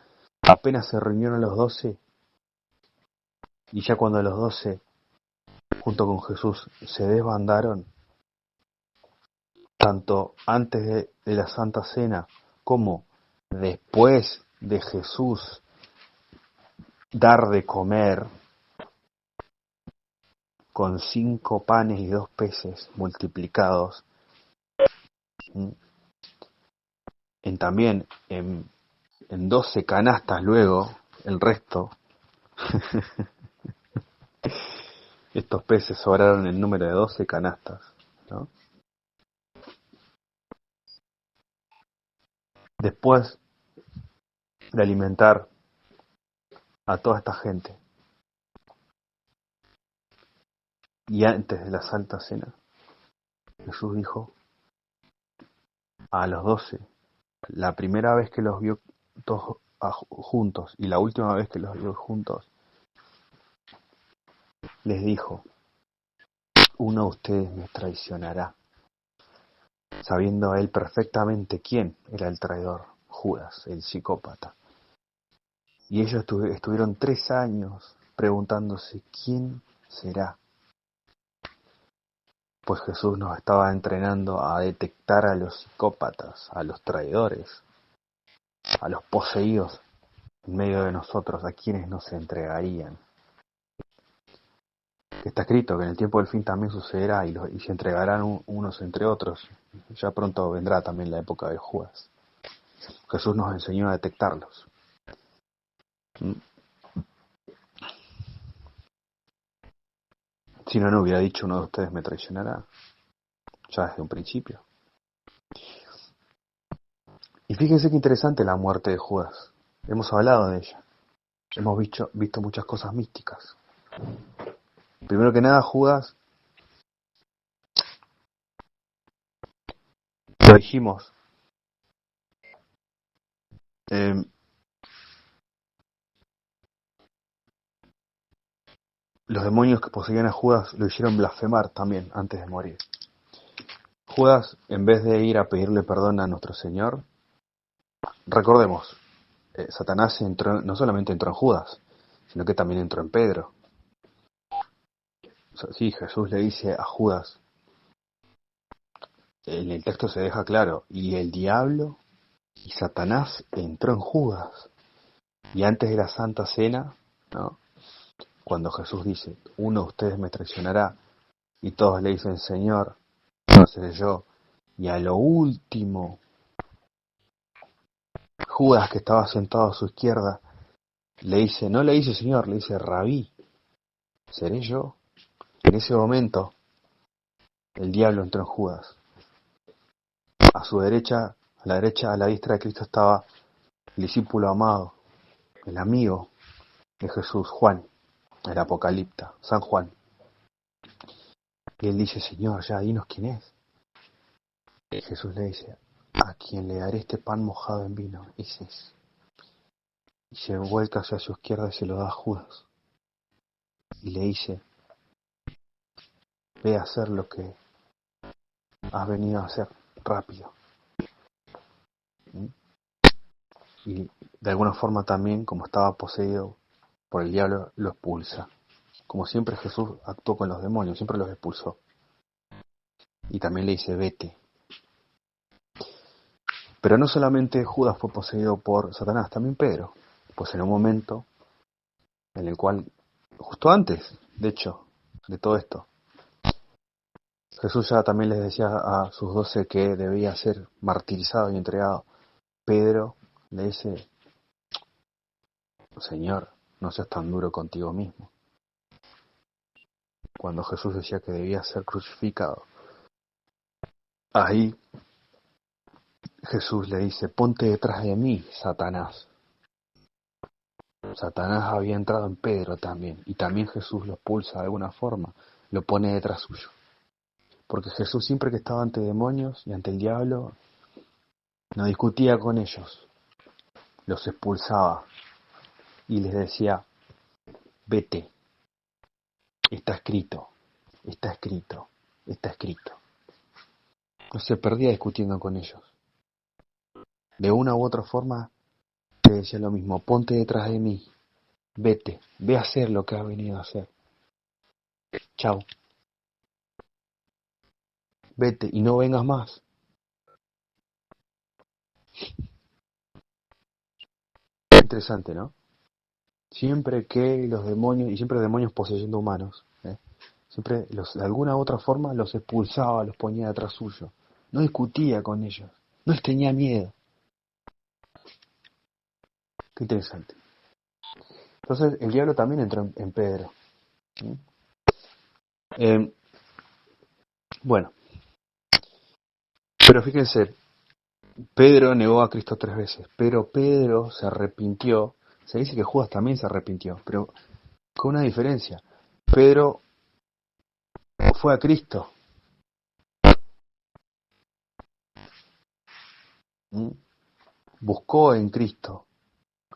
Apenas se reunieron los 12, y ya cuando los 12, junto con Jesús, se desbandaron, tanto antes de la Santa Cena como después de Jesús dar de comer con 5 panes y 2 peces multiplicados, también en 12 canastas luego, el resto, estos peces sobraron en número de 12 canastas, ¿no? Después de alimentar a toda esta gente y antes de la Santa Cena, Jesús dijo a los 12, la primera vez que los vio todos juntos y la última vez que los vio juntos, les dijo: uno de ustedes me traicionará, sabiendo él perfectamente quién era el traidor, Judas, el psicópata. Y ellos estuvieron 3 años preguntándose: ¿quién será? Pues Jesús nos estaba entrenando a detectar a los psicópatas, a los traidores, a los poseídos en medio de nosotros, a quienes nos entregarían. Está escrito que en el tiempo del fin también sucederá y se entregarán unos entre otros. Ya pronto vendrá también la época de Judas. Jesús nos enseñó a detectarlos. Si no, no hubiera dicho: uno de ustedes me traicionará, ya desde un principio. Y fíjense qué interesante la muerte de Judas. Hemos hablado de ella. Hemos visto muchas cosas místicas. Primero que nada, Judas, lo dijimos, los demonios que poseían a Judas lo hicieron blasfemar también antes de morir. Judas, en vez de ir a pedirle perdón a nuestro Señor, recordemos, Satanás no solamente entró en Judas, sino que también entró en Pedro. Sí, Jesús le dice a Judas, en el texto se deja claro, y el diablo y Satanás entró en Judas. Y antes de la Santa Cena, ¿no?, cuando Jesús dice: uno de ustedes me traicionará, y todos le dicen: Señor, no seré yo. Y a lo último, Judas, que estaba sentado a su izquierda, le dice, no le dice Señor, le dice: Rabí, ¿seré yo? En ese momento, el diablo entró en Judas. A su derecha, a la diestra de Cristo, estaba el discípulo amado, el amigo de Jesús, Juan, el Apocalipta, San Juan. Y él dice: Señor, ya dinos quién es. Y Jesús le dice: a quien le daré este pan mojado en vino, ese es. Y se vuelca hacia su izquierda y se lo da a Judas. Y le dice: ve a hacer lo que has venido a hacer? Rápido. ¿Mm? Y de alguna forma también, como estaba poseído por el diablo, lo expulsa. Como siempre Jesús actuó con los demonios, siempre los expulsó. Y también le dice, vete. Pero no solamente Judas fue poseído por Satanás, también Pedro. Pues en un momento en el cual, justo antes, de hecho, de todo esto, Jesús ya también les decía a sus 12 que debía ser martirizado y entregado. Pedro le dice, Señor, no seas tan duro contigo mismo. Cuando Jesús decía que debía ser crucificado, ahí Jesús le dice, ponte detrás de mí, Satanás. Satanás había entrado en Pedro también, y también Jesús lo expulsa de alguna forma, lo pone detrás suyo. Porque Jesús siempre que estaba ante demonios y ante el diablo, no discutía con ellos, los expulsaba y les decía, vete, está escrito, está escrito, está escrito. No se perdía discutiendo con ellos. De una u otra forma, le decía lo mismo, ponte detrás de mí, vete, ve a hacer lo que has venido a hacer. Chao, vete y no vengas más. Interesante, ¿no? Siempre que los demonios, y siempre los demonios poseyendo humanos, siempre de alguna u otra forma los expulsaba, los ponía detrás suyo. No discutía con ellos, no les tenía miedo. Qué interesante. Entonces el diablo también entró en Pedro. ¿Sí? Bueno, pero fíjense, Pedro negó a Cristo 3 veces, pero Pedro se arrepintió. Se dice que Judas también se arrepintió, pero con una diferencia. Pedro fue a Cristo. ¿Mm? Buscó en Cristo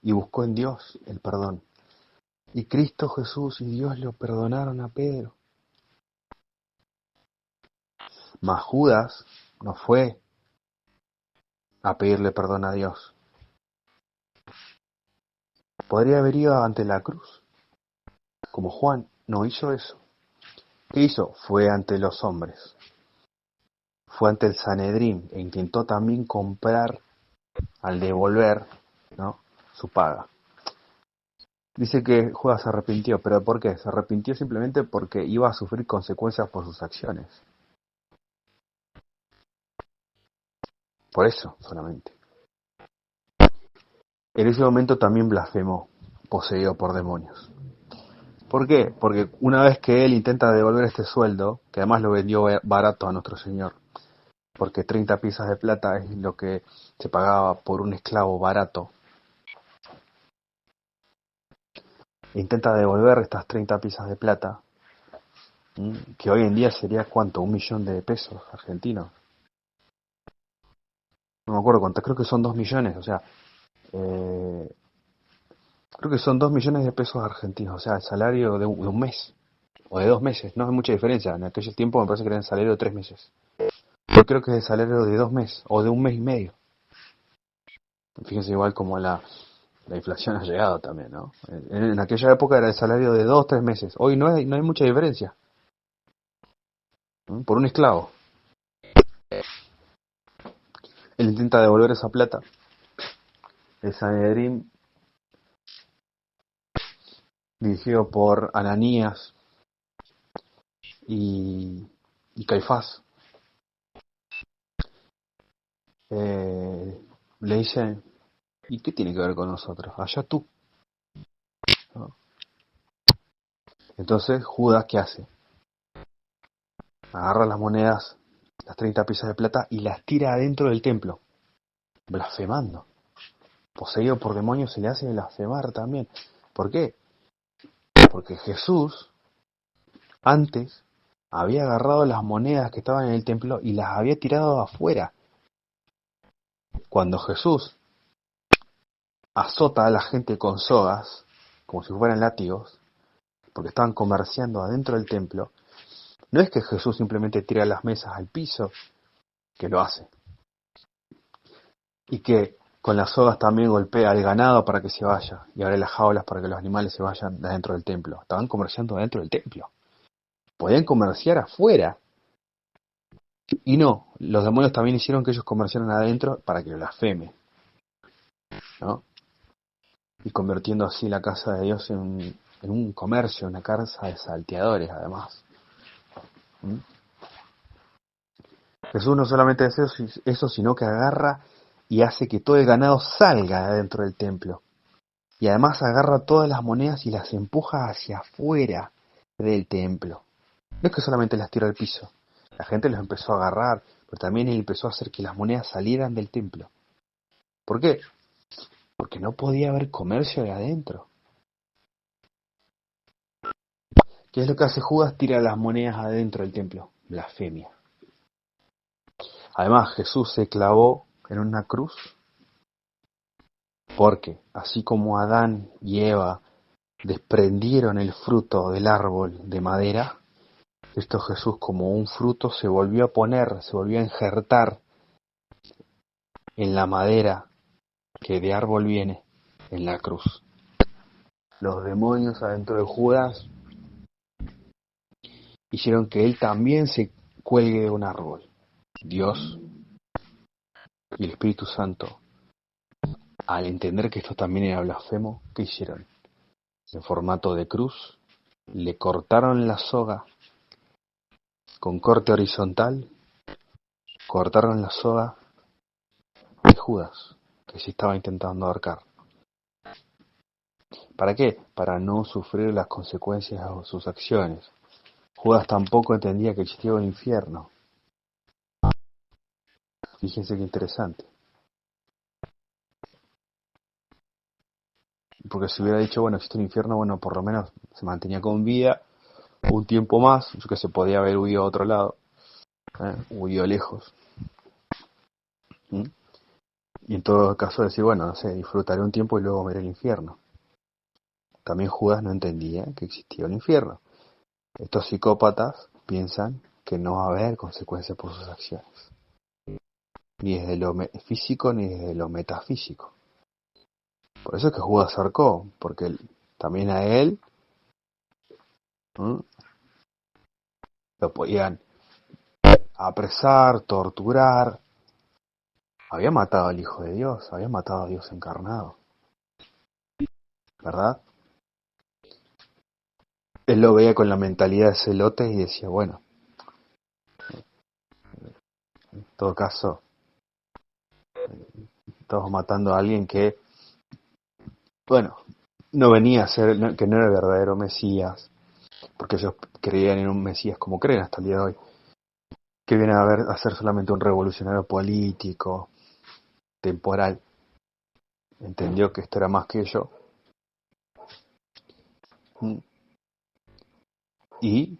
y buscó en Dios el perdón. Y Cristo Jesús y Dios lo perdonaron a Pedro. Mas Judas no fue a pedirle perdón a Dios. Podría haber ido ante la cruz, como Juan no hizo eso. ¿Qué hizo? Fue ante los hombres. Fue ante el Sanedrín e intentó también comprar al devolver, ¿no?, su paga. Dice que Judas se arrepintió, pero ¿por qué? Se arrepintió simplemente porque iba a sufrir consecuencias por sus acciones. Por eso solamente. En ese momento también blasfemó, poseído por demonios. ¿Por qué? Porque una vez que él intenta devolver este sueldo, que además lo vendió barato a nuestro Señor, porque 30 piezas de plata es lo que se pagaba por un esclavo barato, intenta devolver estas 30 piezas de plata, que hoy en día sería ¿cuánto? 1.000.000 de pesos argentinos. No me acuerdo cuánto, creo que son 2 millones, o sea, creo que son 2 millones de pesos argentinos, o sea, el salario de un mes, o de 2 meses, no hay mucha diferencia, en aquel tiempo me parece que era el salario de 3 meses. Yo creo que es el salario de 2 meses, o de un mes y medio. Fíjense igual como la inflación ha llegado también, ¿no? En aquella época era el salario de 2 o 3 meses, hoy no hay mucha diferencia, ¿no?, por un esclavo. Él intenta devolver esa plata, el Sanedrín, dirigido por Ananías y Caifás, le dicen, ¿y qué tiene que ver con nosotros? Allá tú, ¿no? Entonces Judas, ¿qué hace? Agarra las monedas, las 30 piezas de plata, y las tira adentro del templo, blasfemando. Poseído por demonios se le hace blasfemar también. ¿Por qué? Porque Jesús antes había agarrado las monedas que estaban en el templo y las había tirado afuera. Cuando Jesús azota a la gente con sogas, como si fueran látigos, porque estaban comerciando adentro del templo, no es que Jesús simplemente tira las mesas al piso que lo hace. Y que con las sogas también golpea al ganado para que se vaya, y abre las jaulas para que los animales se vayan de adentro del templo. Estaban comerciando dentro del templo. Podían comerciar afuera. Y no, los demonios también hicieron que ellos comerciaran adentro para que blasfeme, ¿no? Y convirtiendo así la casa de Dios en un comercio, una casa de salteadores, además. ¿Mm? Jesús no solamente hace eso, sino que agarra y hace que todo el ganado salga de adentro del templo. Y además agarra todas las monedas y las empuja hacia afuera del templo. No es que solamente las tira al piso. La gente los empezó a agarrar, pero también él empezó a hacer que las monedas salieran del templo. ¿Por qué? Porque no podía haber comercio de adentro. ¿Qué es lo que hace Judas? Tira las monedas adentro del templo. Blasfemia. Además, Jesús se clavó en una cruz porque, así como Adán y Eva desprendieron el fruto del árbol de madera, esto Jesús como un fruto se volvió a poner, se volvió a injertar en la madera que de árbol viene, en la cruz. Los demonios adentro de Judas hicieron que él también se cuelgue de un árbol. Dios y el Espíritu Santo, al entender que esto también era blasfemo, ¿qué hicieron? En formato de cruz, le cortaron la soga con corte horizontal, cortaron la soga de Judas, que se estaba intentando ahorcar. ¿Para qué? Para no sufrir las consecuencias de sus acciones. Judas tampoco entendía que existía un infierno. Fíjense qué interesante. Porque si hubiera dicho, bueno, existe un infierno, bueno, por lo menos se mantenía con vida un tiempo más, yo que se podía haber huido a otro lado, huido lejos. ¿Mm? Y en todo caso decir, bueno, no sé, disfrutaré un tiempo y luego veré el infierno. También Judas no entendía que existía un infierno. Estos psicópatas piensan que no va a haber consecuencias por sus acciones, ni desde lo físico ni desde lo metafísico. Por eso es que Judas ahorcó, porque también a él lo podían apresar, torturar. Había matado al Hijo de Dios, había matado a Dios encarnado, ¿verdad? Él lo veía con la mentalidad de celote y decía, bueno, en todo caso, estamos matando a alguien que, bueno, no venía a ser, que no era el verdadero Mesías, porque ellos creían en un Mesías como creen hasta el día de hoy, que viene a ser solamente un revolucionario político, temporal. Entendió que esto era más que ello. Y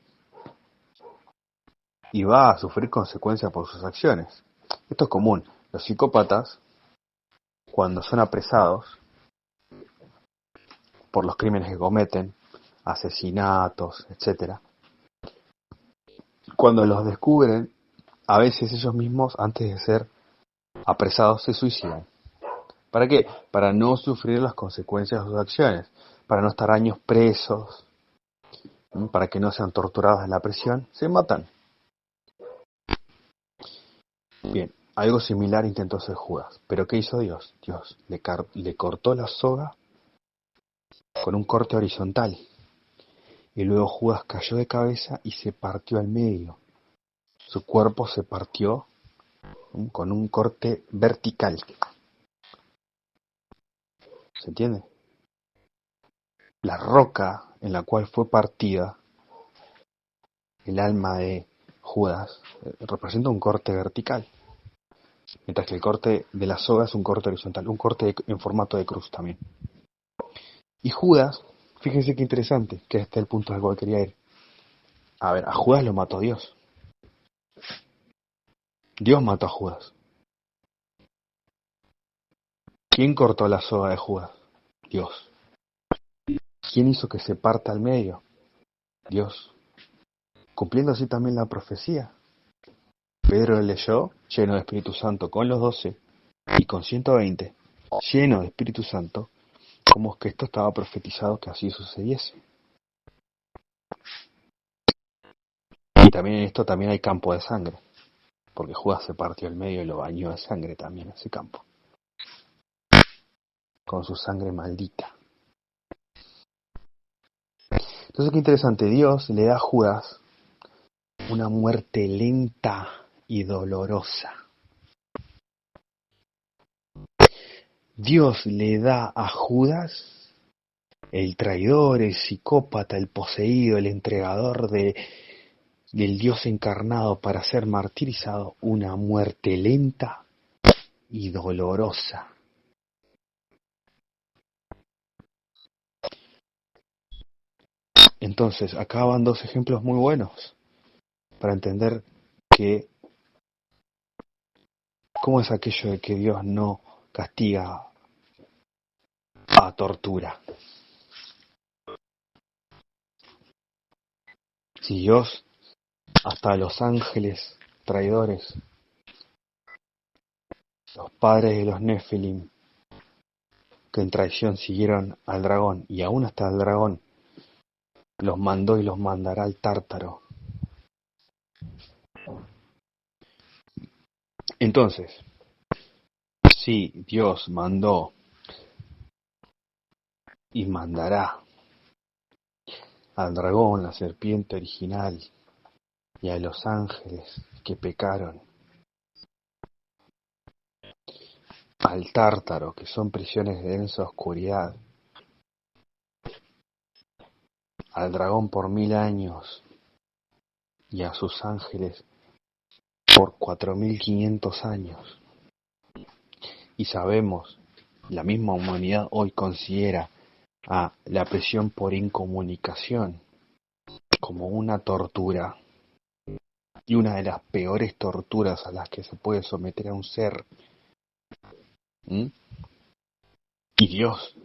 va a sufrir consecuencias por sus acciones. Esto es común. Los psicópatas, cuando son apresados por los crímenes que cometen, asesinatos, etcétera, cuando los descubren, a veces ellos mismos, antes de ser apresados, se suicidan. ¿Para qué? Para no sufrir las consecuencias de sus acciones, para no estar años presos, para que no sean torturados en la prisión, se matan. Bien, algo similar intentó hacer Judas. ¿Pero qué hizo Dios? Dios le cortó la soga con un corte horizontal. Y luego Judas cayó de cabeza y se partió al medio. Su cuerpo se partió con un corte vertical. ¿Se entiende? La roca en la cual fue partida el alma de Judas representa un corte vertical. Mientras que el corte de la soga es un corte horizontal, un corte en formato de cruz también. Y Judas, fíjense qué interesante, que este es el punto al cual quería ir. A ver, a Judas lo mató Dios. Dios mató a Judas. ¿Quién cortó la soga de Judas? Dios. ¿Quién hizo que se parta al medio? Dios. Cumpliendo así también la profecía. Pedro le leyó, lleno de Espíritu Santo, con los 12 y con 120, lleno de Espíritu Santo, como que esto estaba profetizado que así sucediese. Y también en esto también hay campo de sangre, porque Judas se partió el medio y lo bañó de sangre también ese campo, con su sangre maldita. Entonces qué interesante, Dios le da a Judas una muerte lenta y dolorosa. Dios le da a Judas, el traidor, el psicópata, el poseído, el entregador del Dios encarnado para ser martirizado, una muerte lenta y dolorosa. Entonces, acá van dos ejemplos muy buenos para entender que cómo es aquello de que Dios no castiga a tortura. Si Dios, hasta a los ángeles traidores, los padres de los Nefilim, que en traición siguieron al dragón, y aún hasta el dragón, los mandó y los mandará al Tártaro. Entonces, si Dios mandó y mandará al dragón, la serpiente original, y a los ángeles que pecaron, al Tártaro, que son prisiones de densa oscuridad, al dragón por 1000 años, y a sus ángeles por 4500 años. Y sabemos, la misma humanidad hoy considera a la prisión por incomunicación como una tortura, y una de las peores torturas a las que se puede someter a un ser. ¿Mm? Y Dios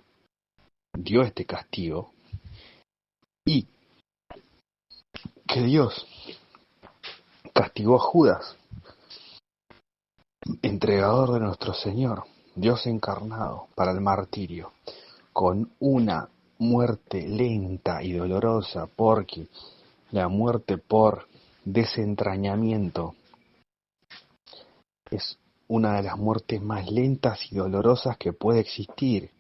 dio este castigo, y que Dios castigó a Judas, entregador de nuestro Señor, Dios encarnado, para el martirio, con una muerte lenta y dolorosa, porque la muerte por desentrañamiento es una de las muertes más lentas y dolorosas que puede existir.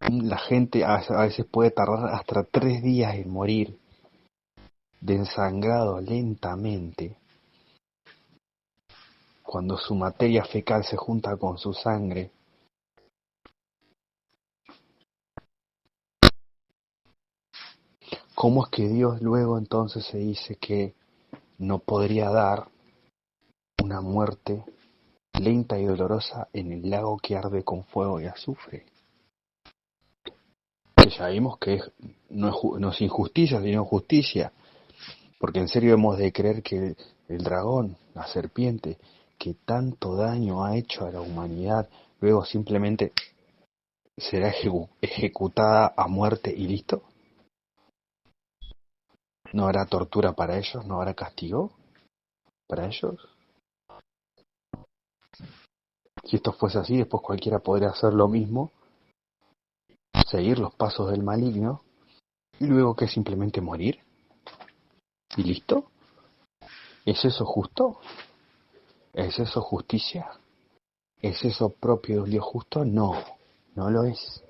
La gente a veces puede tardar hasta 3 días en morir, desangrado lentamente, cuando su materia fecal se junta con su sangre. ¿Cómo es que Dios luego entonces se dice que no podría dar una muerte lenta y dolorosa en el lago que arde con fuego y azufre? Que ya vimos que no es injusticia, sino justicia. Porque en serio hemos de creer que el dragón, la serpiente, que tanto daño ha hecho a la humanidad, luego simplemente será ejecutada a muerte y listo. ¿No habrá tortura para ellos? ¿No habrá castigo para ellos? Si esto fuese así, después cualquiera podría hacer lo mismo, seguir los pasos del maligno, y luego que simplemente morir, y listo. ¿Es eso justo? ¿Es eso justicia? ¿Es eso propio de un Dios justo? No, no lo es.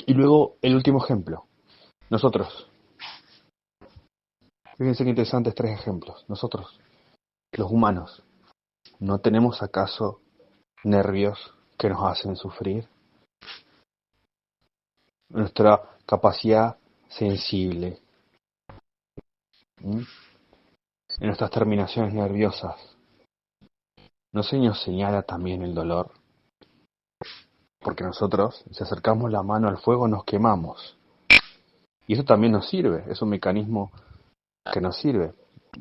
Y luego el último ejemplo. Nosotros. Fíjense qué interesantes 3 ejemplos. Nosotros, los humanos, ¿no tenemos acaso nervios que nos hacen sufrir? Nuestra capacidad sensible, ¿m? En nuestras terminaciones nerviosas, ¿no se nos señala también el dolor? Porque nosotros, si acercamos la mano al fuego, nos quemamos. Y eso también nos sirve, es un mecanismo que nos sirve.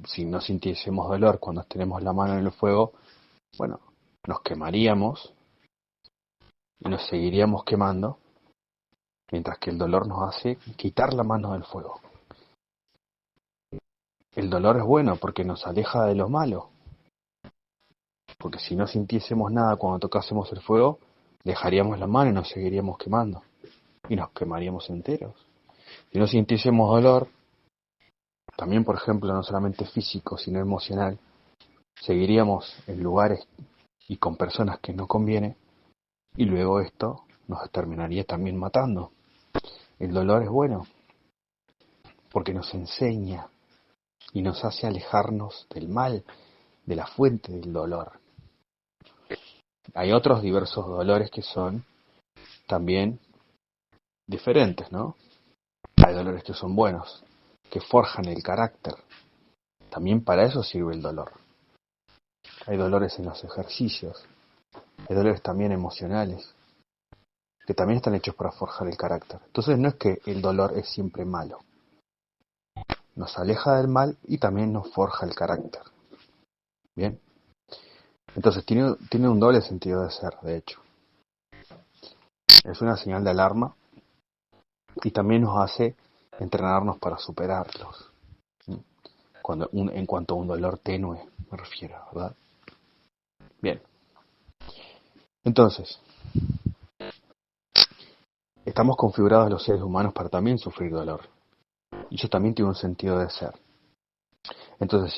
Si no sintiésemos dolor cuando tenemos la mano en el fuego, bueno, nos quemaríamos y nos seguiríamos quemando, mientras que el dolor nos hace quitar la mano del fuego. El dolor es bueno porque nos aleja de lo malo. Porque si no sintiésemos nada cuando tocásemos el fuego, dejaríamos la mano y nos seguiríamos quemando. Y nos quemaríamos enteros. Si no sintiésemos dolor, también por ejemplo no solamente físico, sino emocional, seguiríamos en lugares y con personas que no conviene, y luego esto nos terminaría también matando. El dolor es bueno porque nos enseña y nos hace alejarnos del mal, de la fuente del dolor. Hay otros diversos dolores que son también diferentes, ¿no? Hay dolores que son buenos, que forjan el carácter. También para eso sirve el dolor. Hay dolores en los ejercicios, hay dolores también emocionales, que también están hechos para forjar el carácter. Entonces no es que el dolor es siempre malo. Nos aleja del mal y también nos forja el carácter. Bien. Entonces tiene un doble sentido de ser, de hecho. Es una señal de alarma y también nos hace entrenarnos para superarlos. En cuanto a un dolor tenue, me refiero, ¿verdad? Bien. Entonces, estamos configurados los seres humanos para también sufrir dolor. Y eso también tiene un sentido de ser. Entonces,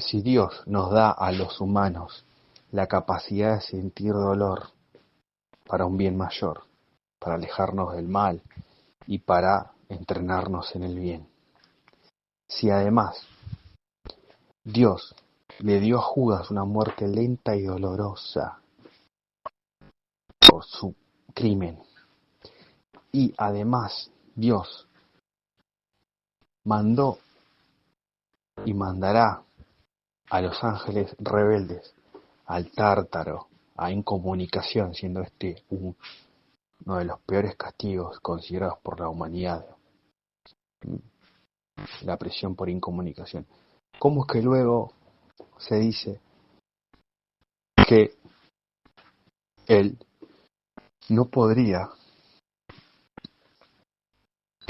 si Dios nos da a los humanos la capacidad de sentir dolor para un bien mayor, para alejarnos del mal y para entrenarnos en el bien, si además Dios le dio a Judas una muerte lenta y dolorosa por su crimen, y además Dios mandó y mandará a los ángeles rebeldes al Tártaro, a incomunicación, siendo uno de los peores castigos considerados por la humanidad, la prisión por incomunicación. ¿Cómo es que luego se dice que él no podría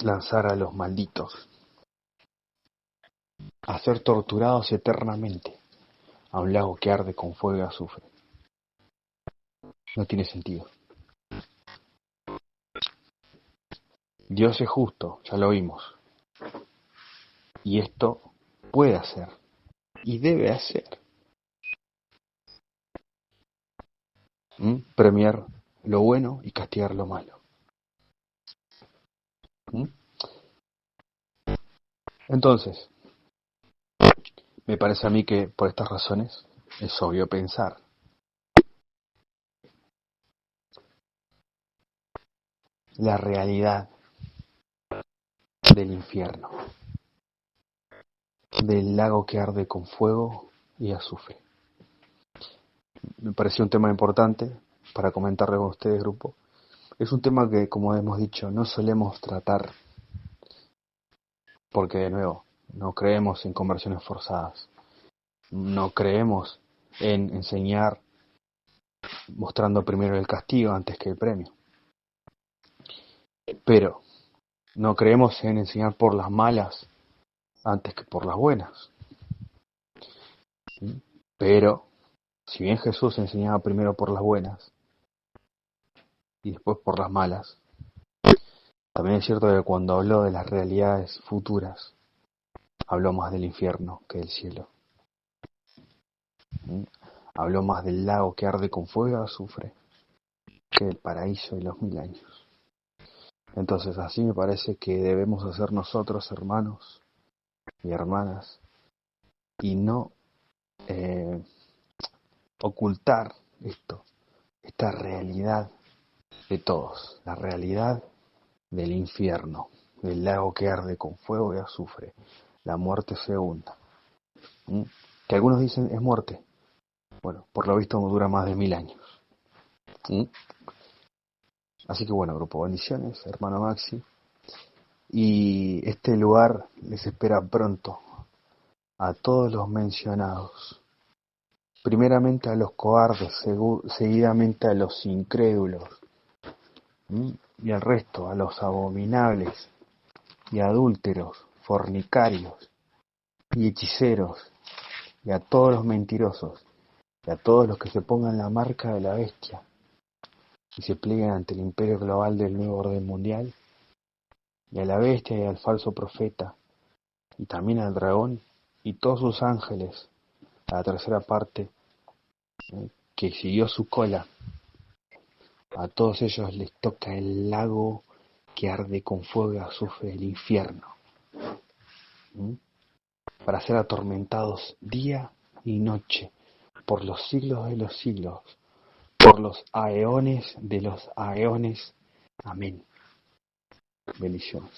lanzar a los malditos a ser torturados eternamente a un lago que arde con fuego y azufre? No tiene sentido. Dios es justo, ya lo vimos, y esto puede hacer y debe hacer. Premiar lo bueno y castigar lo malo. Entonces, me parece a mí que por estas razones es obvio pensar la realidad del infierno, del lago que arde con fuego y azufre. Me pareció un tema importante para comentarlo con ustedes, grupo. Es un tema que, como hemos dicho, no solemos tratar porque, de nuevo, no creemos en conversiones forzadas. No creemos en enseñar mostrando primero el castigo antes que el premio. Pero no creemos en enseñar por las malas antes que por las buenas. Pero, si bien Jesús enseñaba primero por las buenas y después por las malas, también es cierto que cuando habló de las realidades futuras, habló más del infierno que del cielo. Habló más del lago que arde con fuego y azufre que del paraíso y los 1000 años. Entonces así me parece que debemos hacer nosotros, hermanos y hermanas, y no ocultar esta realidad de todos, la realidad del infierno, del lago que arde con fuego y azufre, la muerte segunda. Que algunos dicen es muerte. Bueno, por lo visto dura más de 1000 años. Así que bueno, grupo, bendiciones, hermano Maxi. Y este lugar les espera pronto a todos los mencionados. Primeramente a los cobardes, seguidamente a los incrédulos, y al resto, a los abominables y adúlteros, fornicarios, y hechiceros, y a todos los mentirosos, y a todos los que se pongan la marca de la bestia y se plieguen ante el imperio global del nuevo orden mundial, y a la bestia y al falso profeta, y también al dragón y todos sus ángeles, a la tercera parte que siguió su cola. A todos ellos les toca el lago que arde con fuego y azufre del infierno, ¿m? Para ser atormentados día y noche por los siglos de los siglos, por los aeones de los aeones. Amén. Bendiciones.